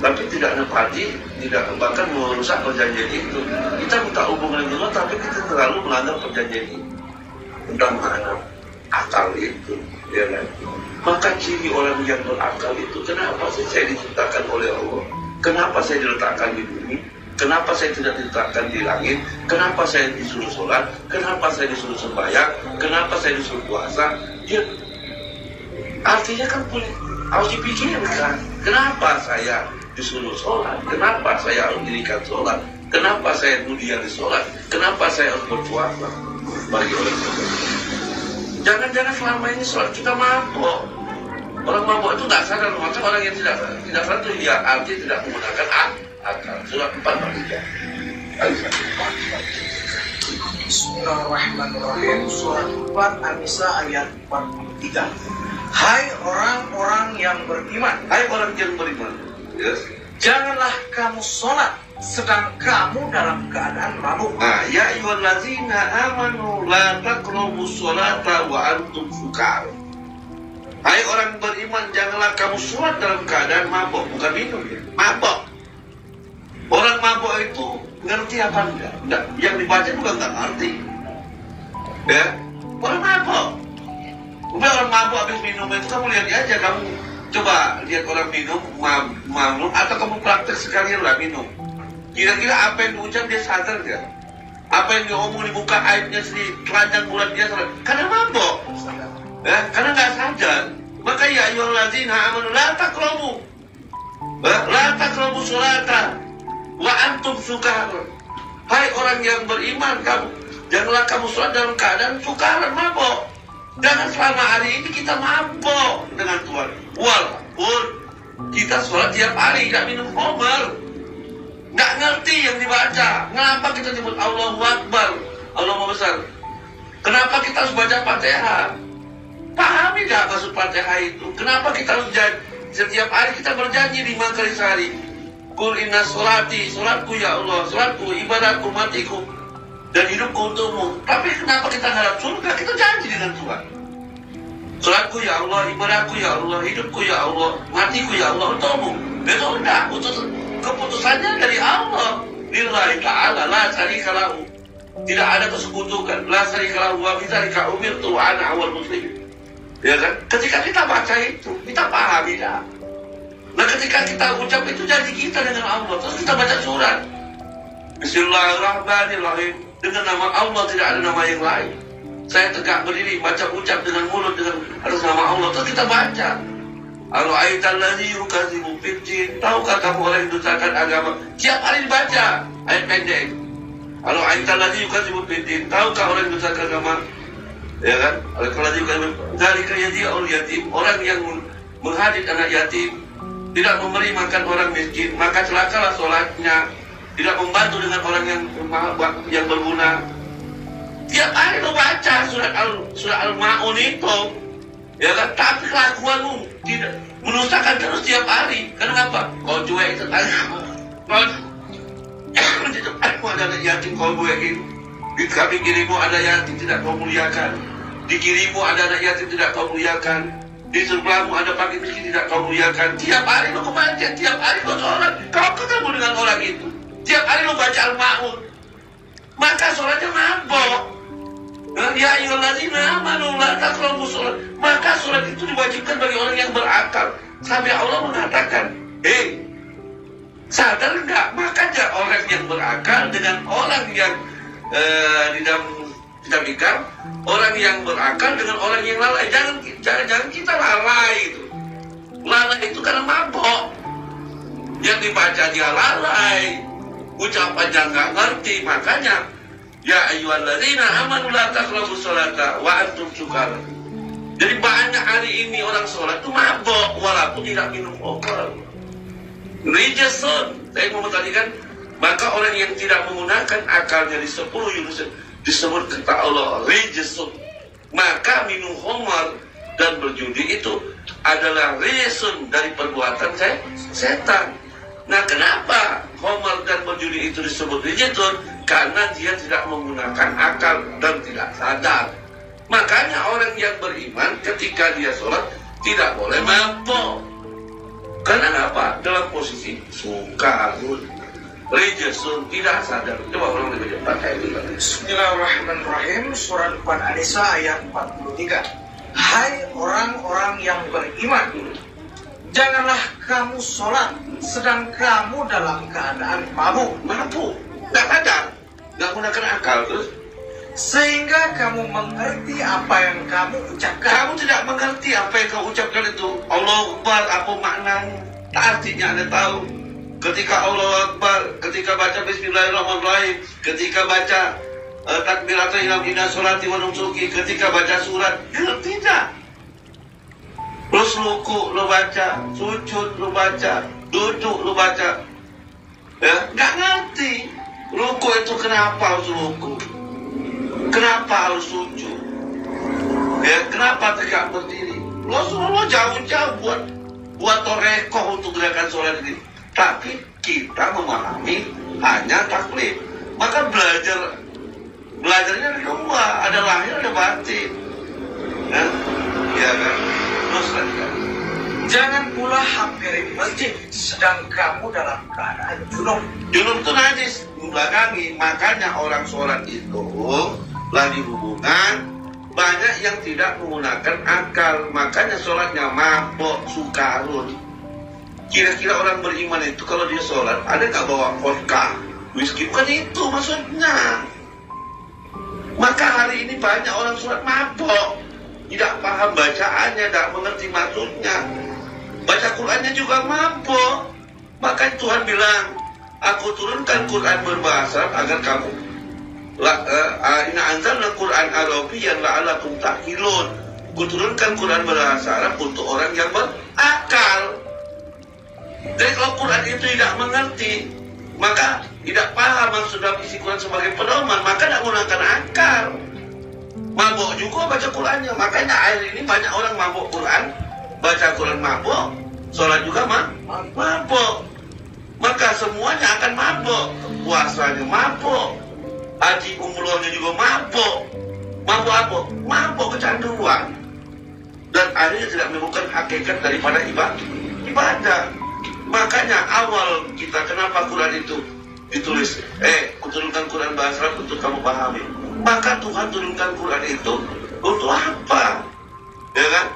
tapi tidak nepati, tidak bahkan merusak perjanjian itu. Kita minta hubungan dengan Allah, tapi kita terlalu melanggar perjanjian itu. Tentang mana akal itu, ya kan? Maka ciri orang yang berakal itu, kenapa sih saya diciptakan oleh Allah? Kenapa saya diletakkan di bumi? Kenapa saya tidak diletakkan di langit? Kenapa saya disuruh sholat? Kenapa saya disuruh sembahyang? Kenapa saya disuruh puasa? Ya, artinya kan harus dipikirkan. Kenapa saya disuruh sholat? Kenapa saya harus dirikan sholat? Kenapa saya mulia di sholat? Kenapa saya harus berpuasa? Bagi orang yang jangan-jangan selama ini sholat kita mabok. Orang mabok itu nggak sadar, macam orang yang tidak sadar itu ya arti tidak menggunakan akal. Surat 4 bagi dia. Bismillahirrahmanirrahim. Surat 4 An-Nisa ayat 43. Hai orang-orang yang beriman. Hai orang yang beriman. Yes. Janganlah kamu sholat sedang kamu dalam keadaan mabuk. Ya ayyuhallazina amanu la taqrabus sholata wa antum sukar. Hai orang beriman, janganlah kamu sholat dalam keadaan mabuk, bukan minum ya, mabuk. Orang mabuk itu ngerti apa enggak? Yang dibaca juga enggak ngerti. Ya, orang mabuk. Udah orang mabuk habis minum itu kamu lihat aja, kamu coba lihat orang minum mabuk atau kamu praktek sekalian lah minum. Kira-kira apa yang diucap dia sadar nggak? Apa yang diomong dibuka aibnya sendiri, telanjang bulat dia sadar? Karena mabuk, karena nggak sadar. Maka ya ayyuhallazina amanu la taqrabu sholata wa antum sukar. Hai orang yang beriman, janganlah kamu sholat dalam keadaan sukaran, mabuk. Jangan selama hari ini kita mabuk dengan Tuhan. Walaupun kita sholat tiap hari, tidak minum khamar. Nggak ngerti yang dibaca. Kenapa kita sebut Allahu Akbar, Allah Maha Besar? Kenapa kita harus baca Fatihah? Pahami nggak maksud Fatihah itu? Kenapa kita harus setiap hari kita berjanji 5 kali sehari? Qul inna sholati, sholatku ya Allah, sholatku, ibadahku, matiku, dan hidupku untukmu. Tapi kenapa kita harap surga? Kita janji dengan Tuhan. Sholatku ya Allah, ibadahku ya Allah, hidupku ya Allah, matiku ya Allah untukmu. Betul enggak? Keputusannya dari Allah. Lillahi ta'ala la syarika lahu. Tidak ada kesekutukan. La syarika lahu wa bidzalika umirtu wa ana awwal muslimin. Ya kan? Ketika kita baca itu, kita pahami dah. Nah, ketika kita ucap itu janji kita dengan Allah, terus kita baca surat Bismillahirrahmanirrahim, dengan nama Allah, tidak ada nama yang lain. Saya tegak berdiri, baca ucap dengan mulut dengan atas nama Allah, terus kita baca Al-Aitalladzi yukadzibu fid-din. Tahukah kamu orang yang mendustakan agama? Tiap hari dibaca ayat pendek. Al-Aitalladzi yukadzibu fid-din. Tahukah orang yang mendustakan agama? Ya kan? Al-Aitalladzi yukadzibu dzalika yadi'ul yatim. Orang yang menghadit anak yatim, tidak memberi makan orang miskin, maka celakalah sholatnya. Tidak membantu dengan orang yang berguna. Tiap hari lo baca surat Al-Ma'un itu. Ya kan, tapi kelakuanmu tidak menustakan terus tiap hari. Kenapa? Kau cuek itu agama. Kau ada anak yatim kau cuekin. Di kami kirimu ada yatim tidak kau muliakan. Di kirimu ada anak yatim tidak kau muliakan. Di sebelahmu ada fakir miskin tidak kau muliakan. Tiap hari lo kebaca, tiap hari lo sholat. Kau ketemu dengan orang itu. Tiap hari lo baca Al-Ma'un. Maka sholatnya mabok. Ya ayyuhallazina amanu la taqrabus sholat. Maka sholat itu diwajibkan bagi orang yang berakal. Sampai Allah mengatakan, sadar enggak? Makanya orang yang berakal dengan orang yang di dalam Kita bedakan orang yang berakal dengan orang yang lalai. Jangan kita lalai itu. Lalai itu karena mabok. Yang dibaca dia lalai, ucapannya nggak ngerti. Makanya ya ayyuhalladzina amanu la taqrabus sholata wa antum sukara. Jadi banyak hari ini orang sholat itu mabok walaupun tidak minum obat. Rijasun, saya mau tadikan, maka orang yang tidak menggunakan akalnya di 10 yurusan disebut kata Allah rijasun. Maka minum khamar dan berjudi itu adalah rijasun dari perbuatan setan. Nah, kenapa khamar dan berjudi itu disebut rijasun? Karena dia tidak menggunakan akal dan tidak sadar. Makanya orang yang beriman ketika dia sholat tidak boleh mabok. Karena apa? Dalam posisi suka, rijasun, tidak sadar. Coba orang lebih cepat kayak itu. Bismillahirrahmanirrahim. Surah An-Nisa ayat 43. Hai orang-orang yang beriman, janganlah kamu sholat sedang kamu dalam keadaan mabuk, nggak sadar, nggak menggunakan akal terus. Sehingga kamu mengerti apa yang kamu ucapkan. Kamu tidak mengerti apa yang kamu ucapkan itu. Allahu Akbar, apa maknanya? Artinya Anda tahu. Ketika Allahu Akbar, ketika baca Bismillahirrahmanirrahim, ketika baca takbiratul ihram inna sholati wa nusuki, ketika baca surat, ngerti tidak? Terus ruku lo baca, sujud lo baca, duduk lo baca, ya nggak ngerti. Ruku itu kenapa harus ruku? Kenapa harus sujud? Ya, kenapa tegak berdiri? Lo jauh-jauh buat torekoh untuk gerakan sholat ini. Tapi kita memahami hanya taklif. Maka belajarnya ada dua, ada lahir, ada batin. Ya kan? Terus lagi kan? Jangan pula hampiri masjid sedang kamu dalam keadaan junub. Junub itu najis, membelakangi. Makanya orang sholat itu lagi hubungan, banyak yang tidak menggunakan akal. Makanya sholatnya mabok, sukarun. Kira-kira orang beriman itu kalau dia sholat ada nggak bawa vodka, whisky? Bukan itu maksudnya. Maka hari ini banyak orang sholat mabok, tidak paham bacaannya, tidak mengerti maksudnya. Baca Qurannya juga mabok. Maka Tuhan bilang, aku turunkan Quran berbahasa agar kamu inna anzalna Quran Arabiyyan la'allakum ta'qilun. Kuturunkan Quran berbahasa Arab untuk orang yang berakal. Jadi kalau Quran itu tidak mengerti, maka tidak paham maksud dan isi Quran sebagai pedoman, maka tidak menggunakan akal. Mabok juga baca Qurannya. Makanya akhir ini banyak orang mabok Quran, baca Quran mabok, sholat juga mabok. Maka semuanya akan mabok. Puasanya mabok, haji umrohnya juga mabok. Mabok apa? Mabok kecanduan. Dan akhirnya tidak menemukan hakikat daripada ibadah. Makanya awal kita kenapa Quran itu ditulis, kuturunkan Quran bahasa Arab untuk kamu pahami. Maka Tuhan turunkan Quran itu untuk apa? Ya kan?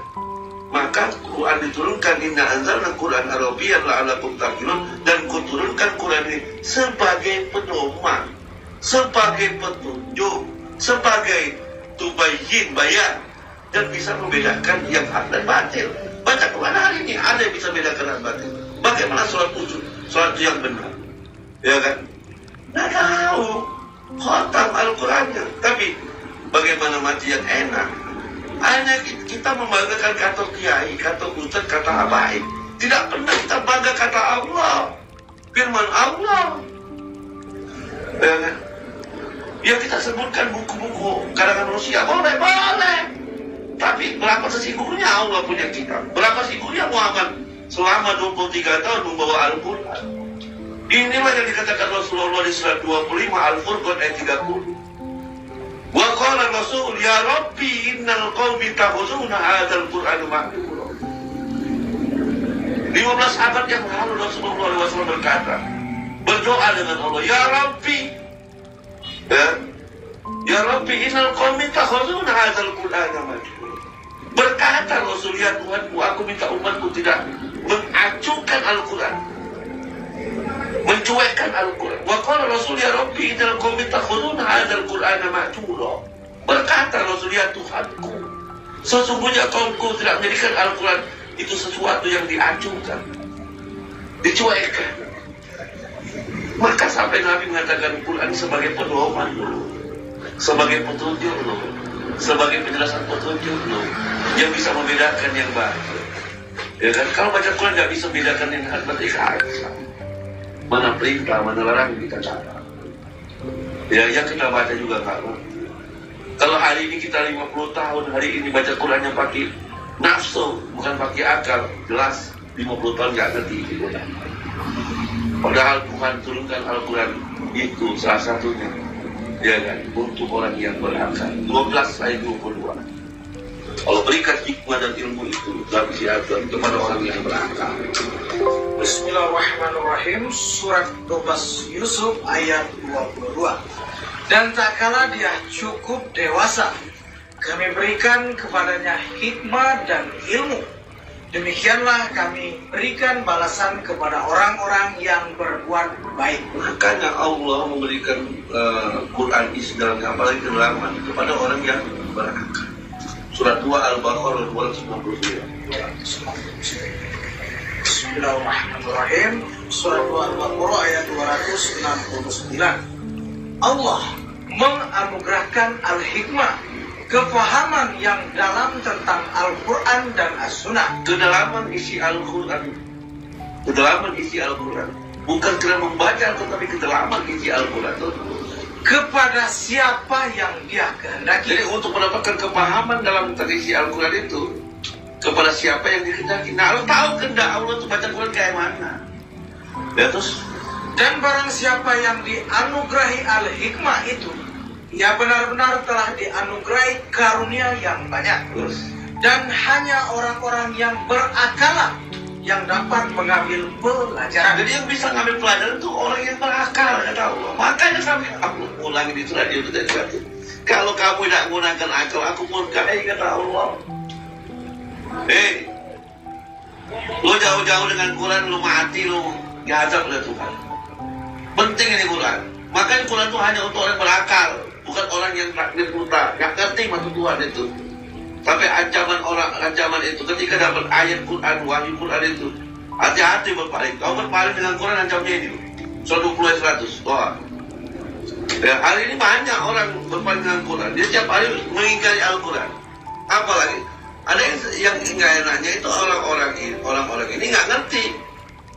Maka Quran diturunkan inna anzalna Quran Arabiyyan la'allakum ta'qilun, dan kuturunkan Quran ini sebagai pedoman, sebagai petunjuk, sebagai tubayyin, bayan, dan bisa membedakan yang hak dan batil. Baca Quran hari ini ada yang bisa bedakan hak batil. Bagaimana sholat itu yang benar? Ya kan? Nggak tahu. Khotam Al-Qurannya. Tapi bagaimana mati yang enak? Hanya kita membanggakan kata kiai, kata ustaz, kata habaib. Tidak pernah kita bangga kata Allah, firman Allah. Ya kan? Ya kita sebutkan buku-buku karangan manusia, boleh. Tapi berapa sesungguhnya Allah punya kitab? Berapa sesungguhnya Muhammad selama 23 tahun membawa Al-Quran? Inilah yang dikatakan Rasulullah di surat 25 Al-Furqan ayat 30. Wa qala Rasul ya Rabbi innal qaumi tahuzuna hadzal Qur'ana mahjura. 15 abad yang lalu Rasulullah SAW berkata, berdoa dengan Allah, ya Rabbi, ya Rabbi innal qaumi tahuzuna hadzal Qur'ana mahjura. Berkata Rasul, ya Tuhanku, aku minta umatku tidak mengacuhkan Al-Quran, mencuekkan Al-Quran. Wa qala Rasul ya Rabbi innal qaumi takhuduna hadzal Qur'ana mahjura. Berkata Rasulullah, Tuhanku, sesungguhnya kaumku tidak menjadikan Al-Quran itu sesuatu yang diacungkan, dicuekkan. Maka sampai Nabi mengatakan Quran sebagai pedoman loh, sebagai petunjuk loh, sebagai penjelasan petunjuk loh, yang bisa membedakan yang baik. Ya kan? Kalau baca Quran nggak bisa membedakan yang baik, berarti kacau. Mana perintah, mana larang kita cara. Ya, yang kita baca juga nggak ngerti. Kalau hari ini kita 50 tahun, hari ini baca Qurannya pakai nafsu, bukan pakai akal, jelas 50 tahun nggak ngerti itu. Padahal Tuhan turunkan Al-Quran itu salah satunya, ya kan, untuk orang yang berakal. 12 ayat 22. Kalau berikan hikmah dan ilmu itu, Nabi siapkan kepada orang yang berakal. Bismillahirrahmanirrahim. Surat 12 Yusuf ayat 22. Dan tak kala dia cukup dewasa, kami berikan kepadanya hikmah dan ilmu. Demikianlah kami berikan balasan kepada orang-orang yang berbuat baik. Makanya Allah memberikan Quran isi dalamnya, apalagi kedalaman, kepada orang yang berakal. Surat 2 Al-Baqarah 299. Bismillahirrahmanirrahim. Surat 2 Al-Baqarah ayat 269. Allah menganugerahkan al-hikmah, kefahaman yang dalam tentang Al-Quran dan As-Sunnah. Kedalaman isi Al-Quran, kedalaman isi Al-Quran, bukan karena membaca, tetapi kedalaman isi Al-Quran kepada siapa yang dia kehendaki. Jadi untuk mendapatkan kepahaman dalam isi Al-Quran itu, kepada siapa yang dikehendaki. Nah, Allah tahu kehendak Allah untuk baca Quran kayak mana. Ya, terus, dan barang siapa yang dianugerahi al-hikmah itu, ia benar-benar telah dianugerahi karunia yang banyak. Dan hanya orang-orang yang berakal yang dapat mengambil pelajaran. Jadi yang bisa ngambil pelajaran itu orang yang berakal, kata Allah. Makanya sampai aku ulangi di surat itu tadi. Kalau kamu tidak menggunakan akal, aku murkai, kata Allah. Lo jauh-jauh dengan Quran, lo mati, lo diazab oleh Tuhan. Penting ini Quran. Makanya Quran itu hanya untuk orang berakal, bukan orang yang takdir buta, yang ngerti maksud Tuhan itu. Sampai ancaman itu ketika dapat ayat Quran, wahyu Quran itu, hati-hati berpaling. Kau berpaling dengan Quran ancamnya ini. Surah 20 ayat 100. Wah. Ya, hari ini banyak orang berpaling dengan Quran. Dia tiap hari mengingkari Al-Quran. Apalagi ada yang nggak enaknya itu orang-orang ini nggak ngerti.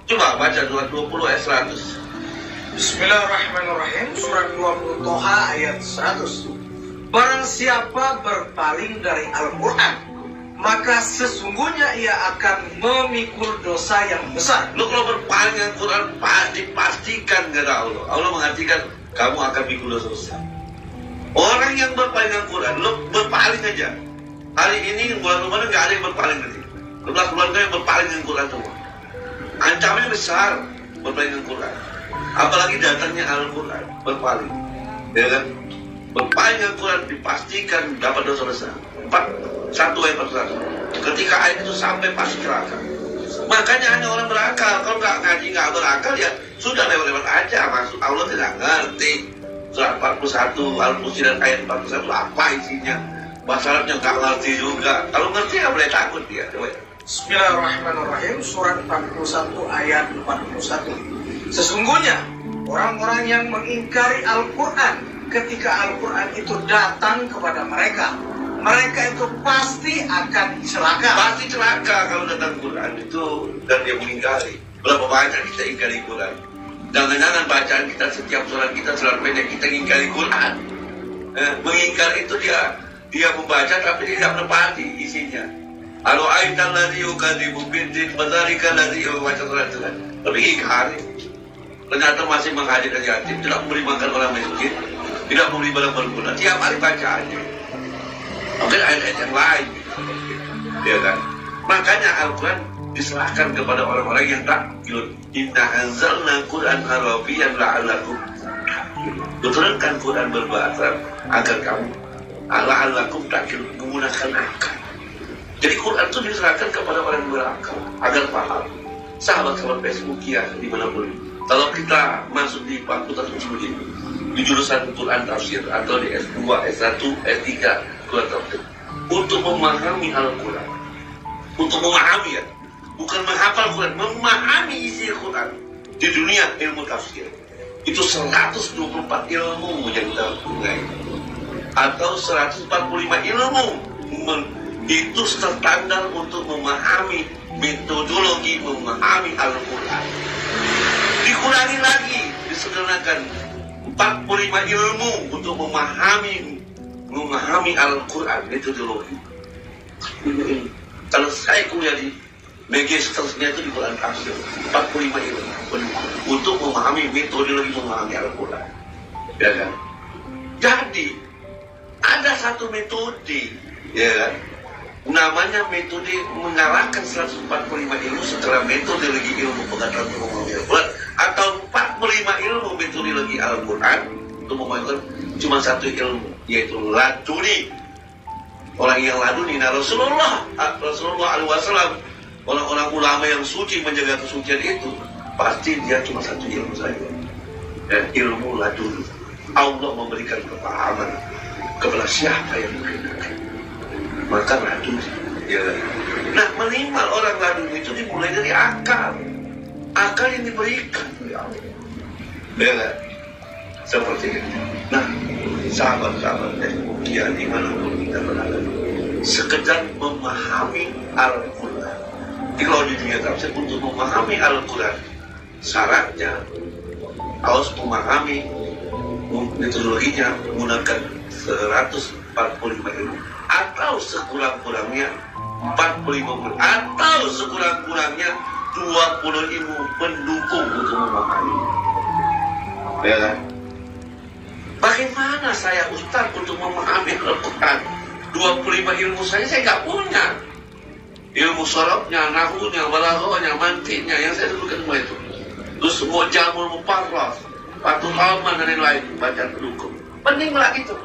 Coba baca 20 ayat 100. Bismillahirrahmanirrahim. Surat 20 Toha ayat 100. Barang siapa berpaling dari Al-Quran, maka sesungguhnya ia akan memikul dosa yang besar. Lo kalau berpaling dengan Quran, dipastikan kata Allah. Allah mengartikan kamu akan mikul dosa besar. Orang yang berpaling dengan Quran, lo berpaling aja. Hari ini bulan Ramadan nggak ada yang berpaling nanti. 12 bulan yang berpaling dengan Quran semua. Ancamannya besar berpaling dengan Quran. Apalagi datangnya Al-Quran berpaling, ya kan? Berpaling dengan Quran dipastikan dapat dosa besar. 1 ayat 41. Ketika ayat itu sampai pasti celaka. Makanya hanya orang berakal. Kalau nggak ngaji nggak berakal ya sudah lewat-lewat aja. Maksud Allah tidak ngerti. Surat 41 Al-Fussilat ayat 41 apa isinya? Bahasa Arabnya nggak ngerti juga. Kalau ngerti ya boleh takut dia. Bismillahirrahmanirrahim. Surat 41 ayat 41. Sesungguhnya orang-orang yang mengingkari Al-Quran ketika Al-Quran itu datang kepada mereka, mereka itu pasti akan celaka. Pasti celaka kalau datang Quran itu dan dia mengingkari. Berapa banyak kita ingkari Quran? Jangan-jangan bacaan kita setiap sholat kita sholat pendek kita ingkari Quran. Mengingkari itu dia membaca tapi dia tidak menepati isinya. Kalau aitan ladzi yukadzibu bidin fadzalika ladzi membaca surat-surat. Tapi ingkari. Ternyata masih menghadirkan yatim, tidak memberi makan orang miskin, tidak memberi barang berguna. Tiap hari bacaannya. Mungkin ayat-ayat yang lain, ya kan? Makanya Al-Quran diserahkan kepada orang-orang yang takjul. Inna anzalna Quran Arabiyyan la'allakum diturunkan Quran berbahasa agar kamu la'allakum takjul menggunakan akal. Jadi Quran itu diserahkan kepada orang yang berakal agar paham. Sahabat-sahabat Facebook ya dimanapun. Kalau kita masuk di fakultas usulul, di jurusan Quran tafsir atau di S2, S1, S3 Quran tafsir untuk memahami Al-Quran, untuk memahami, ya, bukan menghafal Quran, memahami isi Quran di dunia ilmu tafsir. Itu 124 ilmu yang kita punya, atau 145 ilmu. Itu standar untuk memahami metodologi memahami Al-Quran. Dikurangi lagi, disederhanakan 45 ilmu untuk memahami Al-Quran, metodologi. Kalau saya kuliah di seterusnya itu di Quran tafsir 45 ilmu untuk memahami metodologi memahami Al-Quran, ya kan? Jadi ada satu metode, ya kan, namanya metode mengarahkan 145 ilmu setelah metodologi ilmu pengetahuan memahami Al-Quran, atau 45 ilmu metodologi Al-Quran untuk memahami cuma satu ilmu, yaitu laduni. Orang yang laduni, nah Rasulullah SAW, orang-orang ulama yang suci menjaga kesucian itu, pasti dia cuma satu ilmu saja, dan ilmu laduni. Allah memberikan kepahaman kepada siapa yang menghendaki, maka laduni, ya. Nah, minimal orang laduni itu dimulai dari akal yang diberikan oleh Allah, ya. Seperti itu. Nah, sahabat-sahabat ya, dimanapun kita berada, sekedar memahami Al-Quran. Jadi kalau di dunia tafsir untuk memahami Al-Quran, syaratnya harus memahami metodologinya menggunakan 145 ilmu, atau sekurang-kurangnya 45 ilmu, atau sekurang-kurangnya 20 ilmu pendukung untuk memahami. Ya kan? Bagaimana saya Ustaz untuk memahami Al-Quran? 25 ilmu saya nggak punya. Ilmu sorobnya, nahunya, balaghahnya, mantiknya, yang saya dudukkan semua itu. Terus semua jamul muparras, Fathul Aman dan lain-lain, baca pendukung. Pentinglah itu.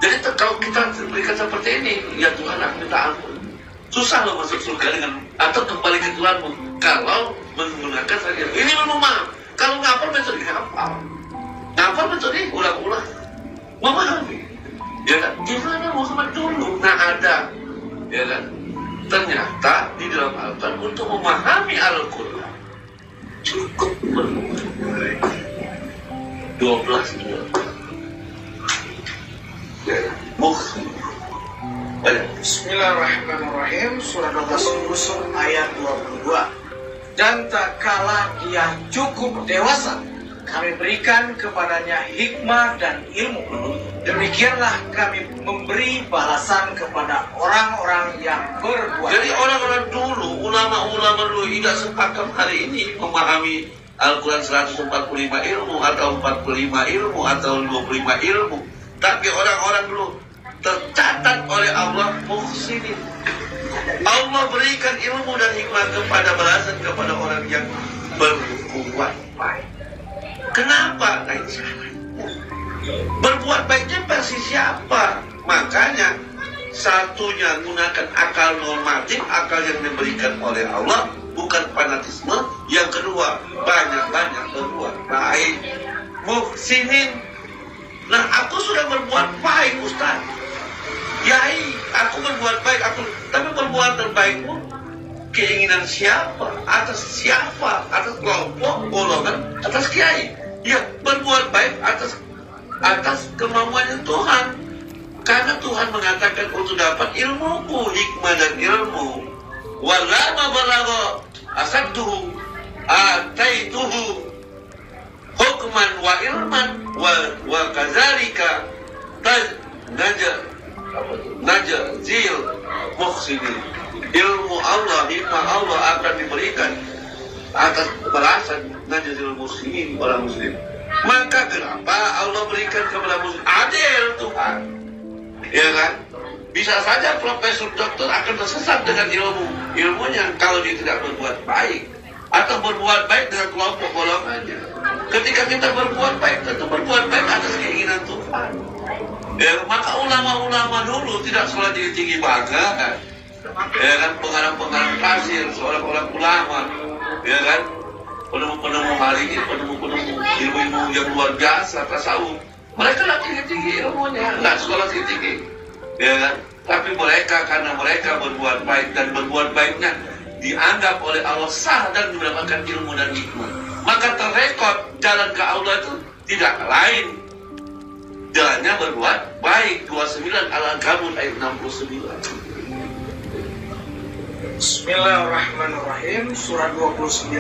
Jadi kalau kita berikan seperti ini, ya Tuhan aku minta ampun. Susah loh masuk surga dengan, atau kembali ke Tuhanmu kalau menggunakan saja. Ini memang kalau ngapal metode hafal. Ngapal metode ulang-ulang. Memahami. Ya kan? Gimana Muhammad dulu? Nah ada. Ya kan? Ternyata di dalam Al-Quran untuk memahami Al-Quran cukup bermulai 12 bulan. Ya, Bismillahirrahmanirrahim. Surah 12 Yusuf ayat 22. Dan tak kala dia cukup dewasa, kami berikan kepadanya hikmah dan ilmu. Demikianlah kami memberi balasan kepada orang-orang yang berbuat. Jadi orang-orang dulu, ulama-ulama dulu tidak sepakat hari ini memahami Al-Quran 145 ilmu atau 45 ilmu atau 25 ilmu. Tapi orang-orang dulu tercatat oleh Allah muhsinin. Allah berikan ilmu dan hikmah kepada balasan kepada orang yang berbuat baik. Kenapa? Nah, berbuat baiknya versi siapa? Makanya satunya gunakan akal normatif, akal yang diberikan oleh Allah, bukan fanatisme. Yang kedua, banyak-banyak berbuat baik. Muhsinin. Nah, aku sudah berbuat baik, Ustaz. Yai, aku berbuat baik, tapi berbuat terbaikmu keinginan siapa? Atas siapa? Atas kelompok, golongan, atas kiai. Ya, berbuat baik atas kemampuan Tuhan. Karena Tuhan mengatakan untuk dapat ilmuku, hikmah dan ilmu. Walama balagha asadtuhu ataituhu hukman wa ilman wa kadzalika najzil muhsinin. Ilmu Allah, hikmah Allah akan diberikan atas balasan najzil muhsinin, orang muslim. Maka kenapa Allah berikan kepada muslim? Adil Tuhan, ya kan? Bisa saja profesor doktor akan tersesat dengan ilmunya kalau dia tidak berbuat baik atau berbuat baik dengan kelompok golongannya. Ketika kita berbuat baik, tentu berbuat baik atas keinginan Tuhan. Ya, maka ulama-ulama dulu tidak sholat jadi tinggi bangga, ya kan? Pengarang-pengarang tafsir, seorang-orang ulama, ya kan? penemu-penemu hari ini, penemu-penemu ilmu-ilmu yang luar biasa, tasawuf. Mereka lah tinggi-tinggi ilmunya, nggak sekolah tinggi, ya kan? Tapi mereka, karena mereka berbuat baik dan berbuat baiknya dianggap oleh Allah sah dan mendapatkan ilmu dan hikmah, maka terrekod jalan ke Allah itu tidak lain jalannya berbuat baik. 29 Al-Ankabut ayat 69. Bismillahirrahmanirrahim. Surat 29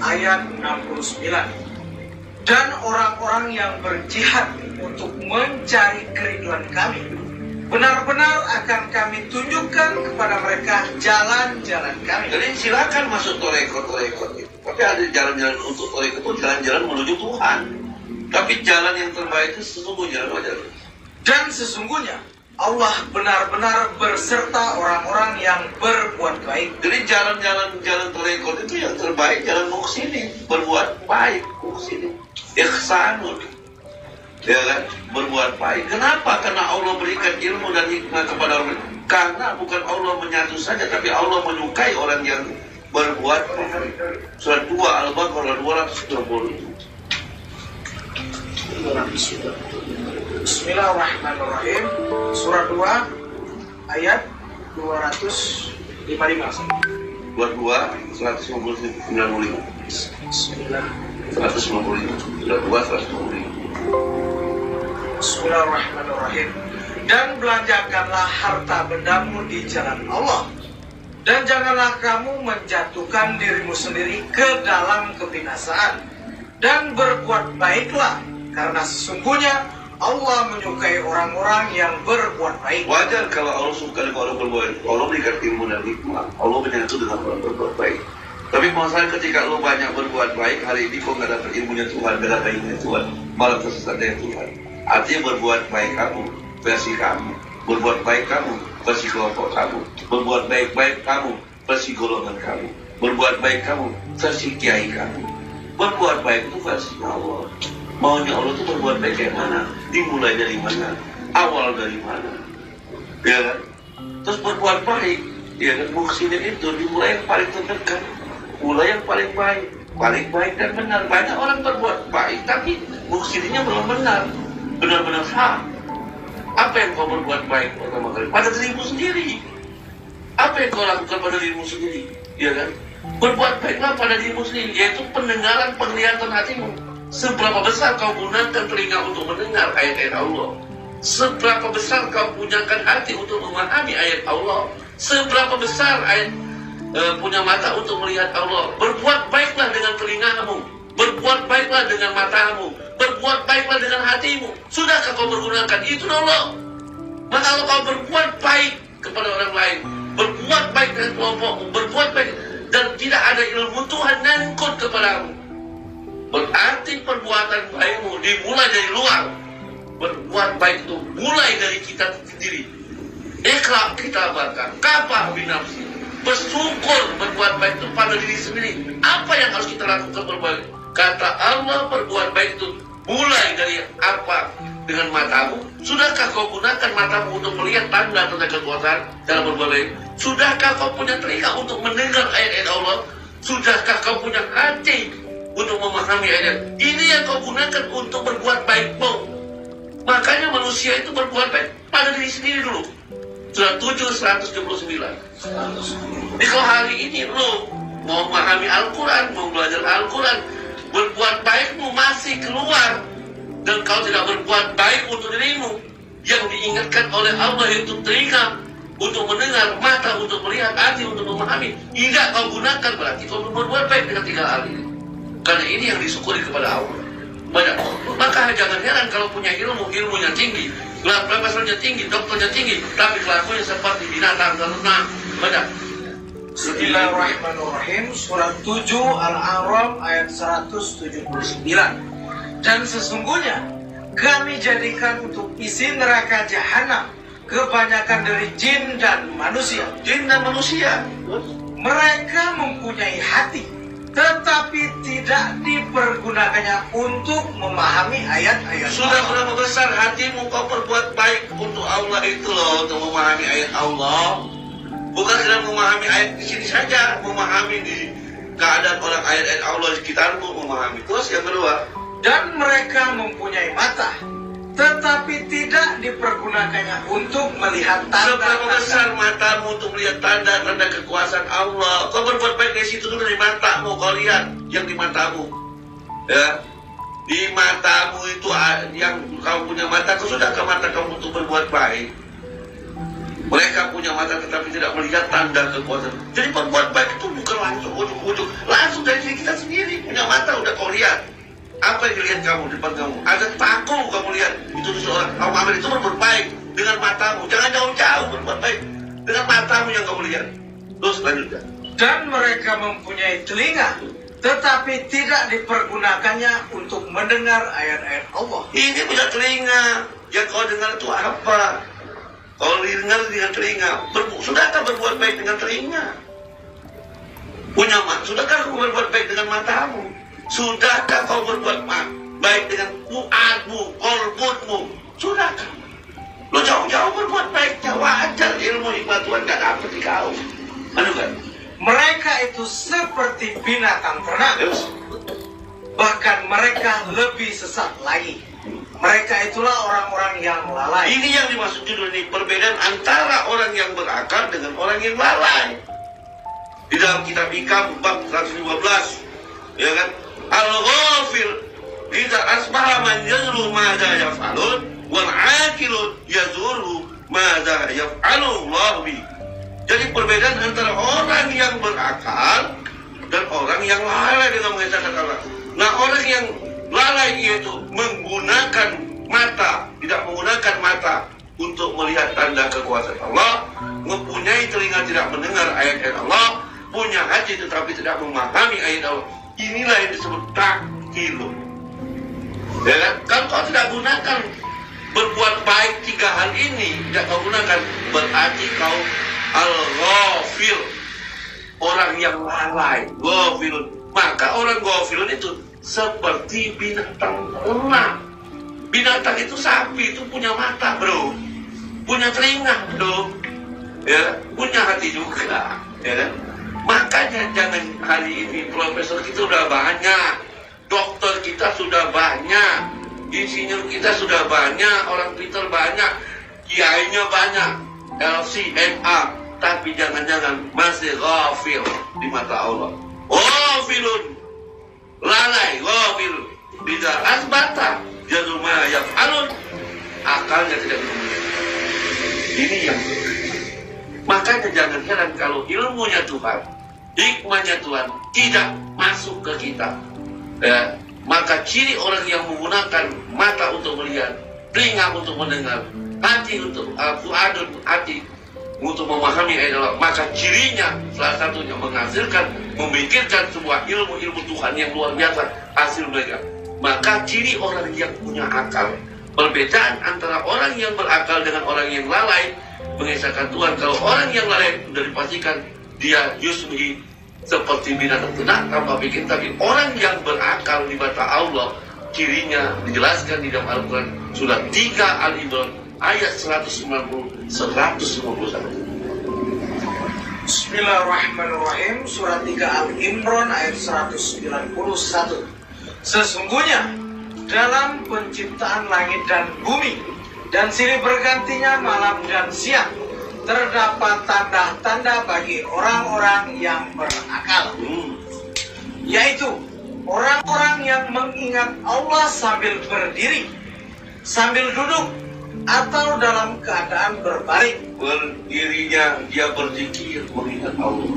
ayat 69. Dan orang-orang yang berjihad untuk mencari keriduan kami, benar-benar akan kami tunjukkan kepada mereka jalan-jalan kami. Jadi silakan masuk torekot itu. Tapi ada jalan-jalan untuk torekot itu jalan-jalan menuju Tuhan. Tapi jalan yang terbaik itu sesungguhnya apa jalan? Dan sesungguhnya Allah benar-benar berserta orang-orang yang berbuat baik. Jadi jalan torekot itu yang terbaik, jalan muksini, berbuat baik, muksini, ihsanun, ya kan, berbuat baik. Kenapa? Karena Allah berikan ilmu dan hikmah kepada orang. Karena bukan Allah menyatu saja, tapi Allah menyukai orang yang berbuat baik. Surat 2 Al-Baqarah 220. Bismillahirrahmanirrahim. Surat 2 ayat 255. 22 195. Bismillah. 195. Surat 2 195. Bismillahirrahmanirrahim. Dan belanjakanlah harta bendamu di jalan Allah, dan janganlah kamu menjatuhkan dirimu sendiri ke dalam kebinasaan, dan berbuat baiklah, karena sesungguhnya Allah menyukai orang-orang yang berbuat baik. Wajar kalau Allah suka dengan orang berbuat baik. Allah berikan ilmu dan hikmah. Allah menyatu dengan orang berbuat baik. Tapi masalah ketika lo banyak berbuat baik, hari ini kok nggak dapat ilmunya Tuhan, nggak dapat ilmunya Tuhan, malah tersesat dengan Tuhan. Artinya berbuat baik kamu, versi kamu. Berbuat baik kamu, versi kelompok kamu. Berbuat baik-baik kamu, versi golongan kamu. Berbuat baik kamu, versi kiai kamu. Berbuat baik itu versi Allah. Maunya Allah itu berbuat baik kayak mana? Dimulai dari mana? Awal dari mana? Ya kan? Terus berbuat baik, ya kan? Muksinin itu dimulai yang paling terdekat, mulai yang paling baik dan benar. Banyak orang berbuat baik, tapi muksininnya belum benar-benar sah. Apa yang kau berbuat baik pertama kali? Pada dirimu sendiri. Apa yang kau lakukan pada dirimu sendiri? Ya kan? Berbuat baiklah pada dirimu sendiri, yaitu pendengaran, penglihatan hatimu. Seberapa besar kau gunakan telinga untuk mendengar ayat-ayat Allah? Seberapa besar kau gunakan hati untuk memahami ayat Allah? Seberapa besar punya mata untuk melihat Allah? Berbuat baiklah dengan telingamu, berbuat baiklah dengan matamu, berbuat baiklah dengan hatimu. Sudahkah kau bergunakan itu Allah? Maka kalau kau berbuat baik kepada orang lain, berbuat baik dengan kelompokmu, berbuat baik, dan tidak ada ilmu Tuhan nyangkut kepadamu, berarti perbuatan baikmu dimulai dari luar. Berbuat baik itu mulai dari kita sendiri. Ikhlas kita bakar, kafah binafsi. Bersyukur berbuat baik itu pada diri sendiri. Apa yang harus kita lakukan berbuat? Kata Allah, berbuat baik itu mulai dari apa? Dengan matamu. Sudahkah kau gunakan matamu untuk melihat tanda tentang kekuatan dalam berbuat baik? Sudahkah kau punya telinga untuk mendengar ayat-ayat Allah? Sudahkah kau punya hati untuk memahami ayat? Ini yang kau gunakan untuk berbuat baikmu. Makanya manusia itu berbuat baik pada diri sendiri dulu. Surat 7 179. Jadi kalau hari ini lo mau memahami Al-Quran, mau belajar Al-Quran, berbuat baikmu masih keluar, dan kau tidak berbuat baik untuk dirimu, yang diingatkan oleh Allah itu telinga untuk mendengar, mata untuk melihat, hati untuk memahami, tidak kau gunakan, berarti kau berbuat baik dengan 3 hal ini. Karena ini yang disyukuri kepada Allah. Banyak. Maka jangan heran kalau punya ilmunya tinggi, profesornya tinggi, dokternya tinggi, tapi kelakuannya seperti binatang ternak. Banyak. Bismillahirrahmanirrahim. Surat 7 Al-A'raf ayat 179. Dan sesungguhnya kami jadikan untuk isi neraka jahanam kebanyakan dari jin dan manusia. Jin dan manusia. Mereka mempunyai hati, tetapi tidak dipergunakannya untuk memahami ayat-ayat. Sudah berapa besar hatimu kau berbuat baik untuk Allah itu loh, untuk memahami ayat Allah. Bukan sedang memahami ayat di sini saja, memahami di keadaan orang ayat-ayat Allah di sekitarmu, memahami. Terus yang kedua, dan mereka mempunyai mata, tetapi tidak dipergunakannya untuk melihat seberapa tanda-tanda. besar matamu untuk melihat tanda-tanda kekuasaan Allah. Kau berbuat baik dari situ dulu, dari matamu. Kau lihat yang di matamu, ya. Di matamu itu yang kau punya mata, sudahkah mata kamu untuk berbuat baik? Mereka punya mata tetapi tidak melihat tanda kekuasaan. Jadi berbuat baik itu bukan langsung ujuk-ujuk, langsung dari diri kita sendiri. Punya mata udah kau lihat. Apa yang dilihat kamu di depan kamu? Ada paku kamu lihat. Itu seorang kaum Amin itu berbuat baik dengan matamu. Jangan jauh-jauh berbuat baik dengan matamu yang kamu lihat. Terus lanjutkan. Dan mereka mempunyai telinga, tetapi tidak dipergunakannya untuk mendengar ayat-ayat Allah. Ini punya telinga. Yang kau dengar itu apa? Kau dengar dengan telinga. Sudahkah berbuat baik dengan telinga? Punya mata. Sudahkah kau berbuat baik dengan matamu? Sudahkah kau berbuat baik dengan fuadmu, kolbutmu? Sudahkah? Lo jauh-jauh berbuat baik, wajar ilmu hikmat Tuhan gak dapet di kau. Anu kan? Mereka itu seperti binatang ternak. Bahkan mereka lebih sesat lagi. Mereka itulah orang-orang yang lalai. Ini yang dimaksud judul ini, perbedaan antara orang yang berakal dengan orang yang lalai. Di dalam kitab Hikam bab 115, ya kan? Al-ghafil idza asbaha man yazuru madza yaf'alun wal 'aqilun yazuru madza yaf'alu Allah bi. Jadi perbedaan antara orang yang berakal dan orang yang lalai dengan mengesahkan Allah. Nah, orang yang lalai yaitu menggunakan mata, tidak menggunakan mata untuk melihat tanda kekuasaan Allah, mempunyai telinga tidak mendengar ayat-ayat Allah, punya hati tetapi tidak memahami ayat Allah. Inilah yang disebut takilu. Ya kan? Kalau kau tidak gunakan berbuat baik 3 hal ini, tidak kau gunakan, berarti kau al-ghafil, orang yang lalai, ghafilun. Maka orang ghafilun itu seperti binatang ternak. Binatang itu sapi itu punya mata, bro, punya telinga, bro, ya, punya hati juga, ya kan? Makanya jangan hari ini profesor kita sudah banyak, dokter kita sudah banyak, insinyur kita sudah banyak, orang pintar banyak, kiainya banyak, LCMA, tapi jangan-jangan masih ghafil di mata Allah. Ghafilun, lalai, ghafil. Bila asbata jaduma yaf'alun, akalnya tidak berguna. Ini yang makanya jangan heran kalau ilmunya Tuhan, hikmahnya Tuhan tidak masuk ke kita, ya. Maka ciri orang yang menggunakan mata untuk melihat, telinga untuk mendengar, hati untuk fuadun, hati untuk memahami ayat Allah, maka cirinya salah satunya menghasilkan, memikirkan sebuah ilmu Tuhan yang luar biasa hasil mereka. Maka ciri orang yang punya akal, perbedaan antara orang yang berakal dengan orang yang lalai, mengesahkan Tuhan. Kalau orang yang lalai sudah dipastikan dia yusmi seperti binatang ternak tanpa pikir. Tapi orang yang berakal di mata Allah, cirinya dijelaskan di dalam Al-Quran surat 3 Al-Imran ayat 190 191. Bismillahirrahmanirrahim. Surat 3 Al-Imran ayat 191. Sesungguhnya dalam penciptaan langit dan bumi dan silih bergantinya malam dan siang terdapat tanda-tanda bagi orang-orang yang berakal, yaitu orang-orang yang mengingat Allah sambil berdiri, sambil duduk, atau dalam keadaan berbaring. Berdirinya dia berzikir mengingat Allah,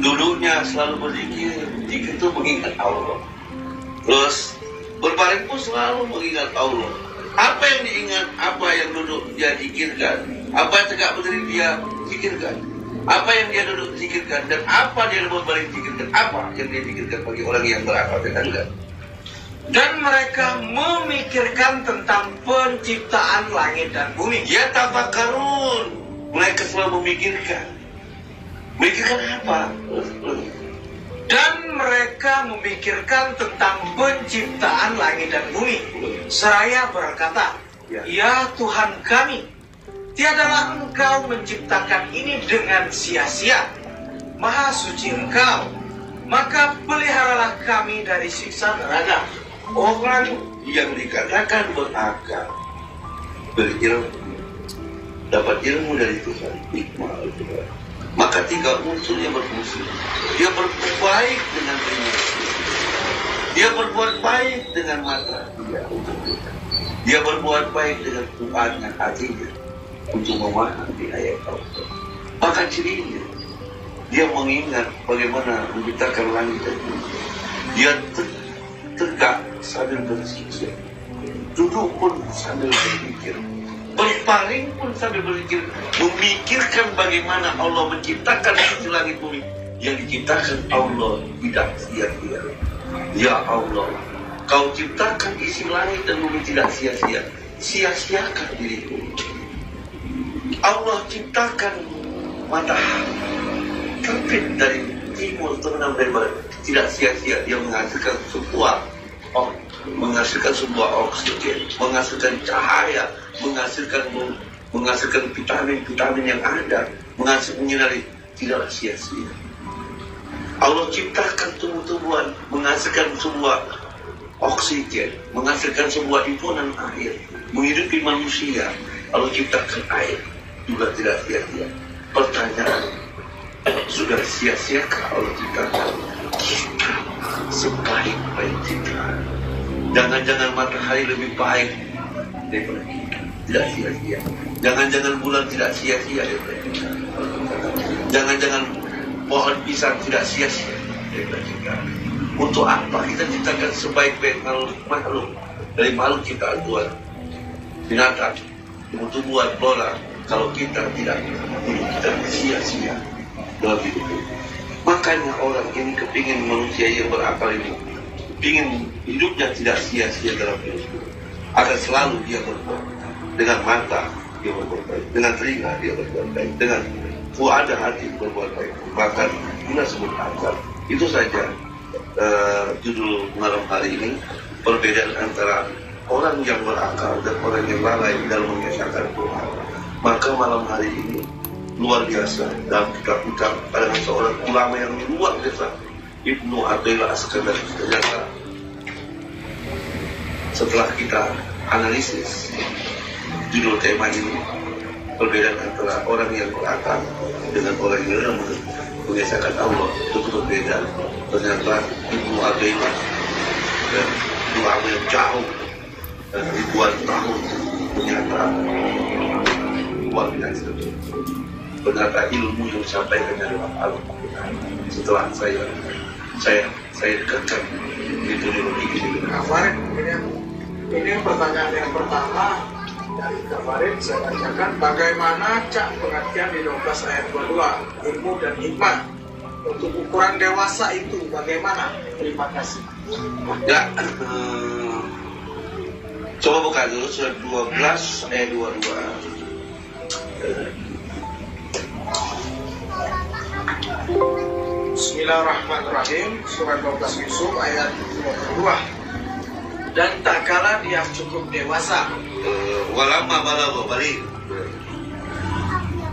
duduknya selalu berzikir, zikir itu mengingat Allah. Terus berbaring pun selalu mengingat Allah. Apa yang diingat, apa yang duduk dia zikirkan, apa yang tegak berdiri dia zikirkan, apa yang dia duduk zikirkan, dan apa dia berbaring zikirkan, apa yang dia zikirkan bagi orang yang berakal dan Dan mereka memikirkan tentang penciptaan langit dan bumi. ya tafakarun, mereka selalu memikirkan. Memikirkan apa? Dan mereka memikirkan tentang penciptaan langit dan bumi, seraya berkata, ya Tuhan kami, tiadalah Engkau menciptakan ini dengan sia-sia. Maha suci Engkau, maka peliharalah kami dari siksa neraka. Orang yang dikatakan berakal, berilmu, dapat ilmu dari Tuhan, hikmah Tuhan. Maka 3 unsur yang berfungsi. Dia berbuat baik dengan telinga, dia berbuat baik dengan mata, dia berbuat baik dengan Tuhannya hatinya untuk memahami ayat Allah. Maka cirinya, dia mengingat bagaimana menciptakan langit dan bumi. Dia tegak sambil bersikir, duduk pun sambil berpikir, berpaling pun sambil berpikir, memikirkan bagaimana Allah menciptakan isi langit bumi. Yang diciptakan Allah tidak sia-sia. Ya Allah, Kau ciptakan isi langit dan bumi tidak sia-sia. Sia-siakan diriku. Allah ciptakan matahari terbit dari timur terbenam dari barat, tidak sia-sia. Dia menghasilkan sebuah oksigen, menghasilkan cahaya, menghasilkan vitamin yang ada, menghasilkan menyinari, tidaklah sia-sia. Allah ciptakan tumbuh-tumbuhan, menghasilkan sebuah oksigen, menghasilkan sebuah himpunan air, menghidupi manusia. Allah ciptakan air, juga tidak sia-sia. Pertanyaan, sudah sia-siakah Allah ciptakan kita sebaik-baik ciptaan? Jangan-jangan matahari lebih baik daripada kita, tidak sia-sia. Jangan-jangan bulan tidak sia-sia daripada kita. Jangan-jangan pohon pisang tidak sia-sia daripada kita. Untuk apa kita ciptakan sebaik-baik makhluk dari makhluk ciptaan Tuhan, binatang, tumbuh-tumbuhan, bola, kalau kita tidak, kita sia-sia dalam hidup. Makanya orang ini kepingin manusia yang berakal ini, ingin hidupnya tidak sia-sia dalam hidup. Akan selalu dia berbuat dengan mata, dia berbuat baik, dengan telinga dia berbuat baik, dengan ada hati berbuat baik. Bahkan kita sebut akal. Itu saja judul malam hari ini, perbedaan antara orang yang berakal dan orang yang lalai dalam mengesahkan Tuhan. Maka malam hari ini luar biasa dalam kitab-kitab ada seorang ulama yang luar biasa, Ibnu Athaillah As-Sakandari. Ternyata setelah kita analisis judul tema ini, perbedaan antara orang yang berakal dengan orang yang mengesahkan Allah itu berbeda. Ternyata Ibnu Athaillah dan ulama yang jauh dan ribuan tahun ternyata luar biasa. Ternyata ilmu yang disampaikan dalam Al-Quran. Setelah saya dekatkan metodologi ini dengan Farid, ini pertanyaan yang pertama dari Farid. Saya bacakan, bagaimana pengertian di 12 ayat 22 ilmu dan hikmah untuk ukuran dewasa itu bagaimana? Terima kasih. Ya, coba buka dulu surat 12 ayat 22. Bismillahirrahmanirrahim. Surat 12 Yusuf ayat 22. Dan tak kala dia cukup dewasa, Walamma balagha balik.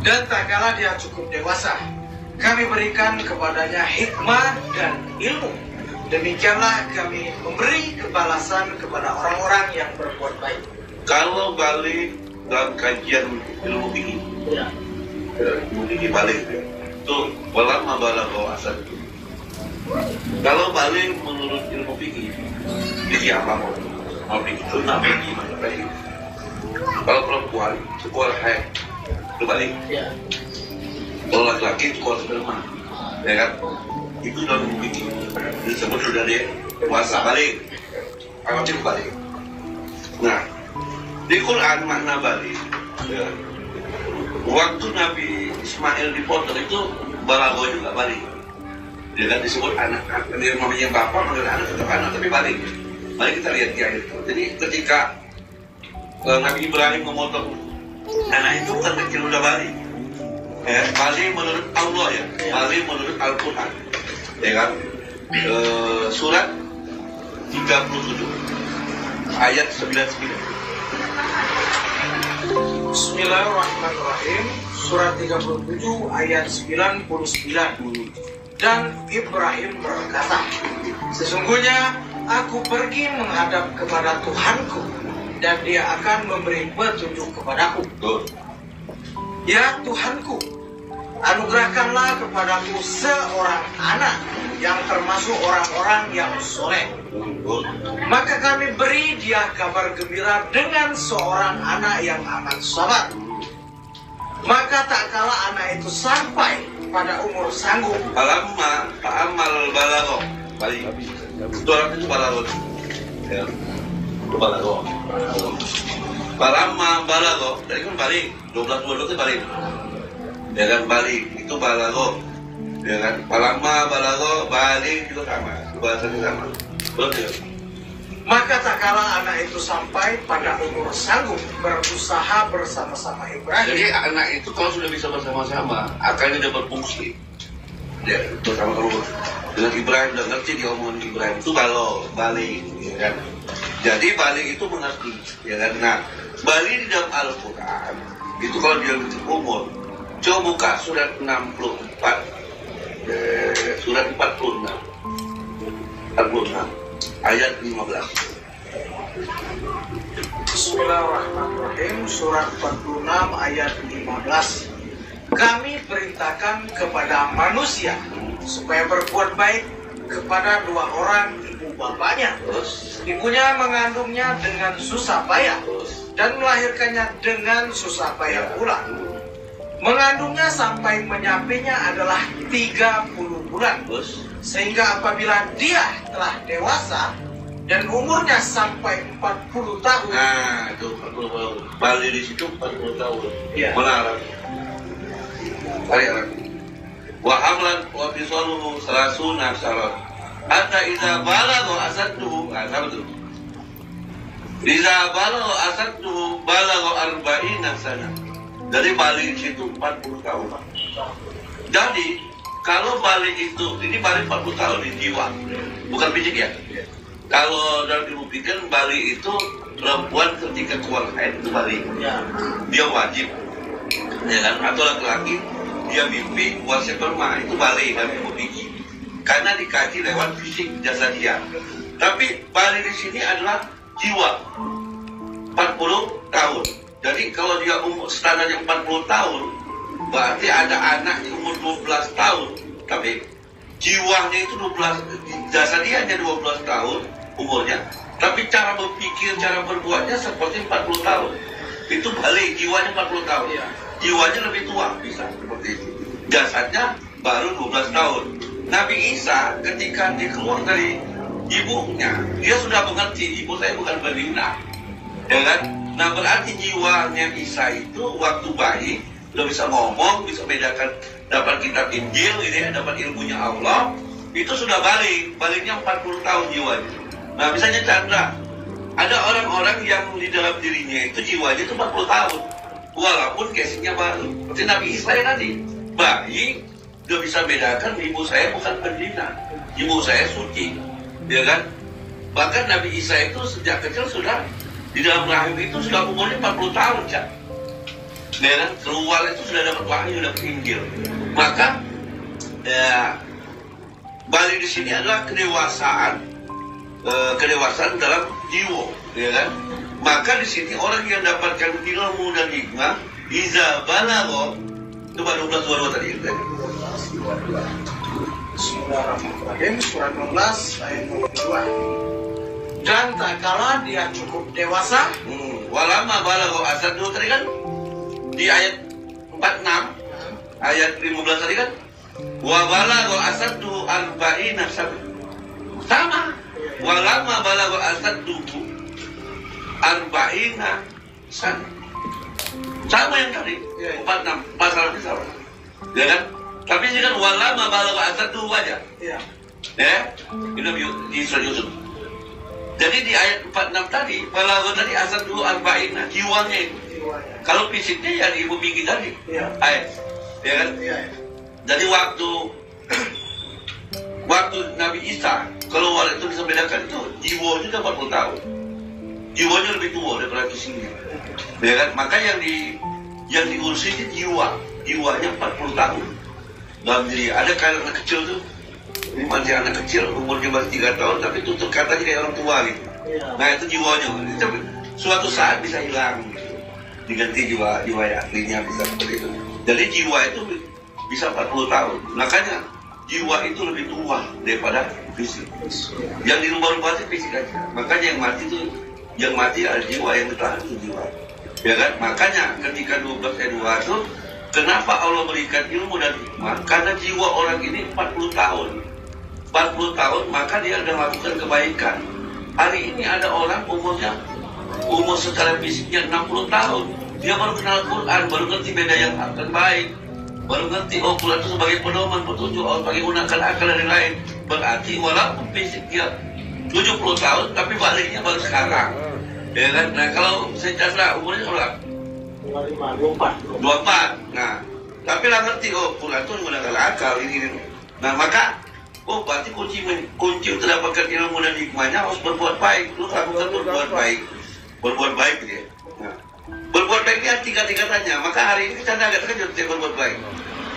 dan tak kala dia cukup dewasa, kami berikan kepadanya hikmah dan ilmu. Demikianlah kami memberi kebalasan kepada orang-orang yang berbuat baik. Kalau balik dalam kajian ilmu fikih, Ya. ilmu fikih balik itu walamma balagha asal. Kalau balik menurut ilmu fikih, fikih apa mau fikih sunnah, fikih mana baik. Kalau perempuan sekolah haid itu balik. Ya. Kalau laki-laki sekolah sperma, ya kan? Itu dalam ilmu fikih disebut sudah dewasa balik. Apa itu balik? Nah, di Quran makna balik, ya, waktu Nabi Ismail dipotong itu balagho juga balik. Dia kan disebut anak, dia namanya bapak manggil anak tetap anak tapi balik. Mari kita lihat di ayat itu. Jadi ketika Nabi Ibrahim memotong anak itu kan kecil udah balik. Ya, balik menurut Allah ya, balik menurut Al-Quran, ya kan? Surat 37 ayat 99. Bismillahirrahmanirrahim. Surat 37 ayat 99. Dan Ibrahim berkata, sesungguhnya aku pergi menghadap kepada Tuhanku, dan dia akan memberi petunjuk kepadaku. Ya Tuhanku, anugerahkanlah kepadaku seorang anak yang termasuk orang-orang yang soleh. Maka kami beri dia kabar gembira dengan seorang anak yang amat sabar. Maka tak kala anak itu sampai pada umur sanggup. Falamma fa'amal balagho. Balik. Itu orang itu balagho. Ya. Itu balagho. Falamma balagho. Dari kan balik. 12 itu balik. Ya kan balik. Itu balagho. Ya kan. Falamma balagho balik itu sama. Bahasanya sama. Betul. Maka tak kala anak itu sampai pada umur sanggup berusaha bersama-sama Ibrahim. Jadi anak itu kalau sudah bisa bersama-sama, akalnya dia berfungsi. Ya, bersama-sama dengan Ibrahim, udah ngerti dia omongan Ibrahim itu balik, ya kan? Jadi balik itu mengerti, ya kan? Nah, balik di dalam Al-Quran itu kalau dia umur, coba buka surat 64, surat 46, ayat 15. Bismillahirrahmanirrahim. Surat 46 ayat 15. Kami perintahkan kepada manusia supaya berbuat baik kepada dua orang ibu bapaknya. Ibunya mengandungnya dengan susah payah dan melahirkannya dengan susah payah pula. Mengandungnya sampai menyampinya adalah 30 bulan. Sehingga apabila dia telah dewasa dan umurnya sampai 40 tahun. Nah, itu 40 tahun. Balik di situ 40 tahun. Ya. Melarang. Arab. Wa hamlan wa fisaluhu salasuna syarat. Hatta idza balagha asadduhu, sama tuh. Idza balagha asadduhu balagha arba'ina sana. Dari balik situ 40 tahun. Jadi kalau balik itu, ini balik 40 tahun di jiwa, bukan fisik ya. Kalau dalam ilmu pikir balik itu perempuan ketika keluar haid itu balik. Dia wajib, ya kan? Atau laki-laki dia mimpi buat sperma itu balik dalam ilmu fikih. Karena dikaji lewat fisik jasa dia. Tapi balik di sini adalah jiwa 40 tahun. Jadi kalau dia umur standarnya 40 tahun, berarti ada anak yang umur 12 tahun. Tapi jiwanya itu 12, jasa dia hanya 12 tahun umurnya. Tapi cara berpikir, cara berbuatnya seperti 40 tahun. Itu balik, jiwanya 40 tahun. Jiwanya lebih tua, bisa seperti itu. Jasadnya baru 12 tahun. Nabi Isa ketika dia keluar dari ibunya, dia sudah mengerti, ibu saya bukan berzina. Ya kan? Nah berarti jiwanya Isa itu waktu bayi udah bisa ngomong, bisa bedakan, dapat kitab Injil, ini ya, dapat ilmunya Allah, itu sudah baliknya 40 tahun jiwanya. Nah misalnya Chandra, ada orang-orang yang di dalam dirinya itu jiwanya itu 40 tahun, walaupun casingnya baru. Seperti Nabi Isa tadi, bayi udah bisa bedakan ibu saya bukan berzina, ibu saya suci, ya kan? Bahkan Nabi Isa itu sejak kecil sudah di dalam rahim itu sudah umurnya 40 tahun, Cak. Ya kan? Keluar itu sudah dapat wahyu, dapat Injil. Maka ya, balik di sini adalah kedewasaan, kedewasaan dalam jiwa, ya kan? Maka di sini orang yang dapatkan ilmu dan hikmah, iza balagho, itu 12 tadi. Bismillahirrahmanirrahim. Surat 16 ayat 22. Dan tak kala dia cukup dewasa, Walama balagho asaddu tadi kan di ayat 46, ayat 15 tadi kan, wa balagho asaddu arba'ina sama. Walama balagho asaddu arba'ina sama yang tadi 46 masalahnya sama, ya kan? Tapi ini kan walama balagho asaddu aja, ya itu di surah Yusuf. Jadi di ayat 46 tadi, balagho tadi asal dulu arba'ina, jiwanya itu. Kalau fisiknya ya di ibu bikin tadi. Ayat, ya kan? Jadi waktu Nabi Isa keluar itu bisa bedakan itu jiwanya sudah 40 tahun. Jiwanya lebih tua daripada fisiknya. Ya kan? Maka yang diurusin itu jiwanya 40 tahun. Dalam diri ada anak kecil tuh Ini masih anak kecil, umurnya baru 3 tahun, tapi tutur katanya kayak orang tua gitu. Nah itu jiwanya, itu suatu saat bisa hilang gitu. Diganti jiwa yang aslinya bisa seperti itu. Jadi jiwa itu bisa 40 tahun. Makanya jiwa itu lebih tua daripada fisik. Yang dirubah-rubah itu fisik aja. Makanya yang mati adalah jiwa, yang bertahan itu jiwa. Ya kan? Makanya ketika 12 Edwa itu, kenapa Allah berikan ilmu dan hikmah? Karena jiwa orang ini 40 tahun. 40 tahun maka dia sudah melakukan kebaikan. Hari ini ada orang umur secara fisiknya 60 tahun. Dia baru kenal Quran, baru ngerti beda yang akan baik. Baru ngerti, oh Quran itu sebagai pedoman, petunjuk, oh sebagai gunakan akal dan lain-lain. Berarti walaupun fisik dia 70 tahun, tapi baliknya baru sekarang. Ya kan? Nah kalau secara umurnya berapa? 24. Nah, tapi lah ngerti, oh Quran itu menggunakan akal ini. Nah maka, oh berarti kunci untuk mendapatkan ilmu dan hikmahnya harus berbuat baik. Lu lakukan berbuat baik gitu ya. Nah, berbuat baik ini tingkat-tingkatannya. Maka hari ini kita agak terkejut dia berbuat baik.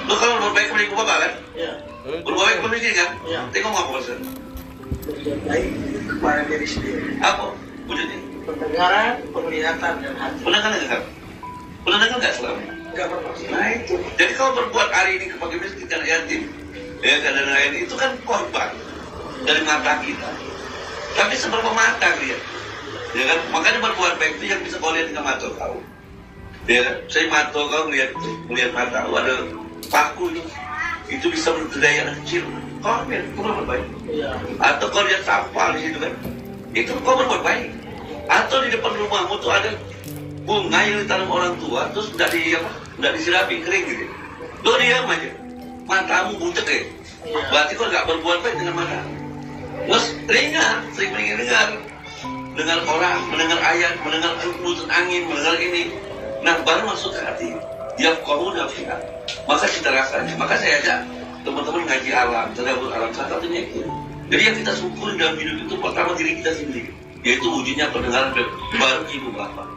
Lu kalau berbuat baik beri bapak kan? Iya. Berbuat baik beri kan? Iya. Tengok apa maksud? Berbuat baik kepada diri sendiri. Apa wujudnya? Pendengaran, penglihatan dan hati. Pernah dengar? Pernah dengar nggak selama? Nggak pernah. Nah itu. Jadi kalau berbuat hari ini kepada miskin dan yatim, ya dan lain itu kan korban dari mata kita. Tapi seberapa mata dia? Ya kan? Makanya berbuat baik itu yang bisa kau lihat dengan mata kau. Ya kan? Saya mata kau melihat mata kau ada paku itu bisa berdaya anak kecil. Kau lihat, kau berbuat baik. Atau kau lihat sampah di situ kan? Itu kau berbuat baik. Atau di depan rumahmu tuh ada bunga yang ditanam orang tua, terus nggak disirapi kering gitu. Lo diam aja, matamu butek ya. Berarti kau nggak berbuat baik dengan mata. Terus sering dengar orang, mendengar ayat, mendengar hembus angin, mendengar ini. Nah baru masuk ke hati. Dia kamu udah fiat. Maka kita rasanya. Maka saya ajak teman-teman ngaji alam, tadabbur alam, salah satunya itu. Jadi yang kita syukuri dalam hidup itu pertama diri kita sendiri, yaitu wujudnya pendengaran baru ibu bapak.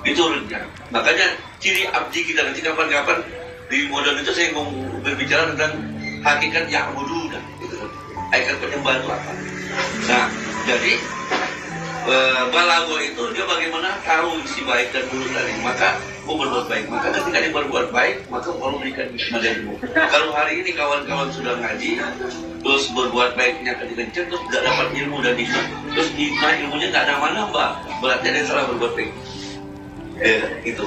Itu urutnya. Makanya ciri abdi kita nanti kapan-kapan di modal itu saya mau berbicara tentang hakikat yang wudhu gitu. Hakikat penyembahan itu apa? Nah, jadi balago itu dia bagaimana tahu isi baik dan buruk tadi. Maka mau berbuat baik. Maka ketika dia berbuat baik, maka Allah berikan hikmah dan ilmu. Kalau hari ini kawan-kawan sudah ngaji, terus berbuat baiknya kencang, terus tidak dapat ilmu dan hikmah, terus hikmah ilmunya nggak nambah-nambah, berarti ada yang salah berbuat baik. Itu.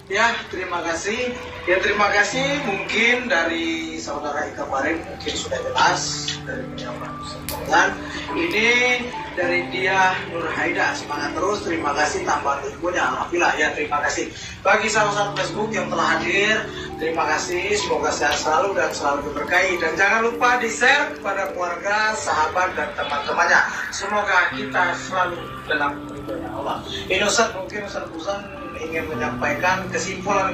Ya, terima kasih. Ya, terima kasih. Mungkin dari saudara Ika Farid mungkin sudah jelas dari penyampaian kesempatan. Ini dari dia Nur Haida. Semangat terus. Terima kasih tambahan ilmunya. Alhamdulillah ya, terima kasih. Bagi sahabat Facebook yang telah hadir, terima kasih. Semoga sehat selalu dan selalu diberkahi. Dan jangan lupa di-share kepada keluarga, sahabat dan teman-temannya. Semoga kita selalu dalam ridhonya Allah. Ini Ustaz, mungkin Ustaz Busan ingin menyampaikan kesimpulan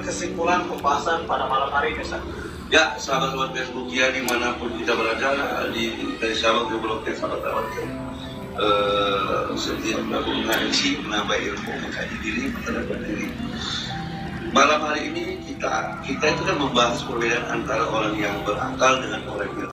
pembahasan pada malam hari ini, Ustaz. Ya, sahabat-sahabat Facebook ya dimanapun kita berada, dari Sabang ke Merauke, sahabat-sahabat setiap mengaji, menambah ilmu, mengkaji diri, menambah diri. Malam hari ini kita itu kan membahas perbedaan antara orang yang berakal dengan orang yang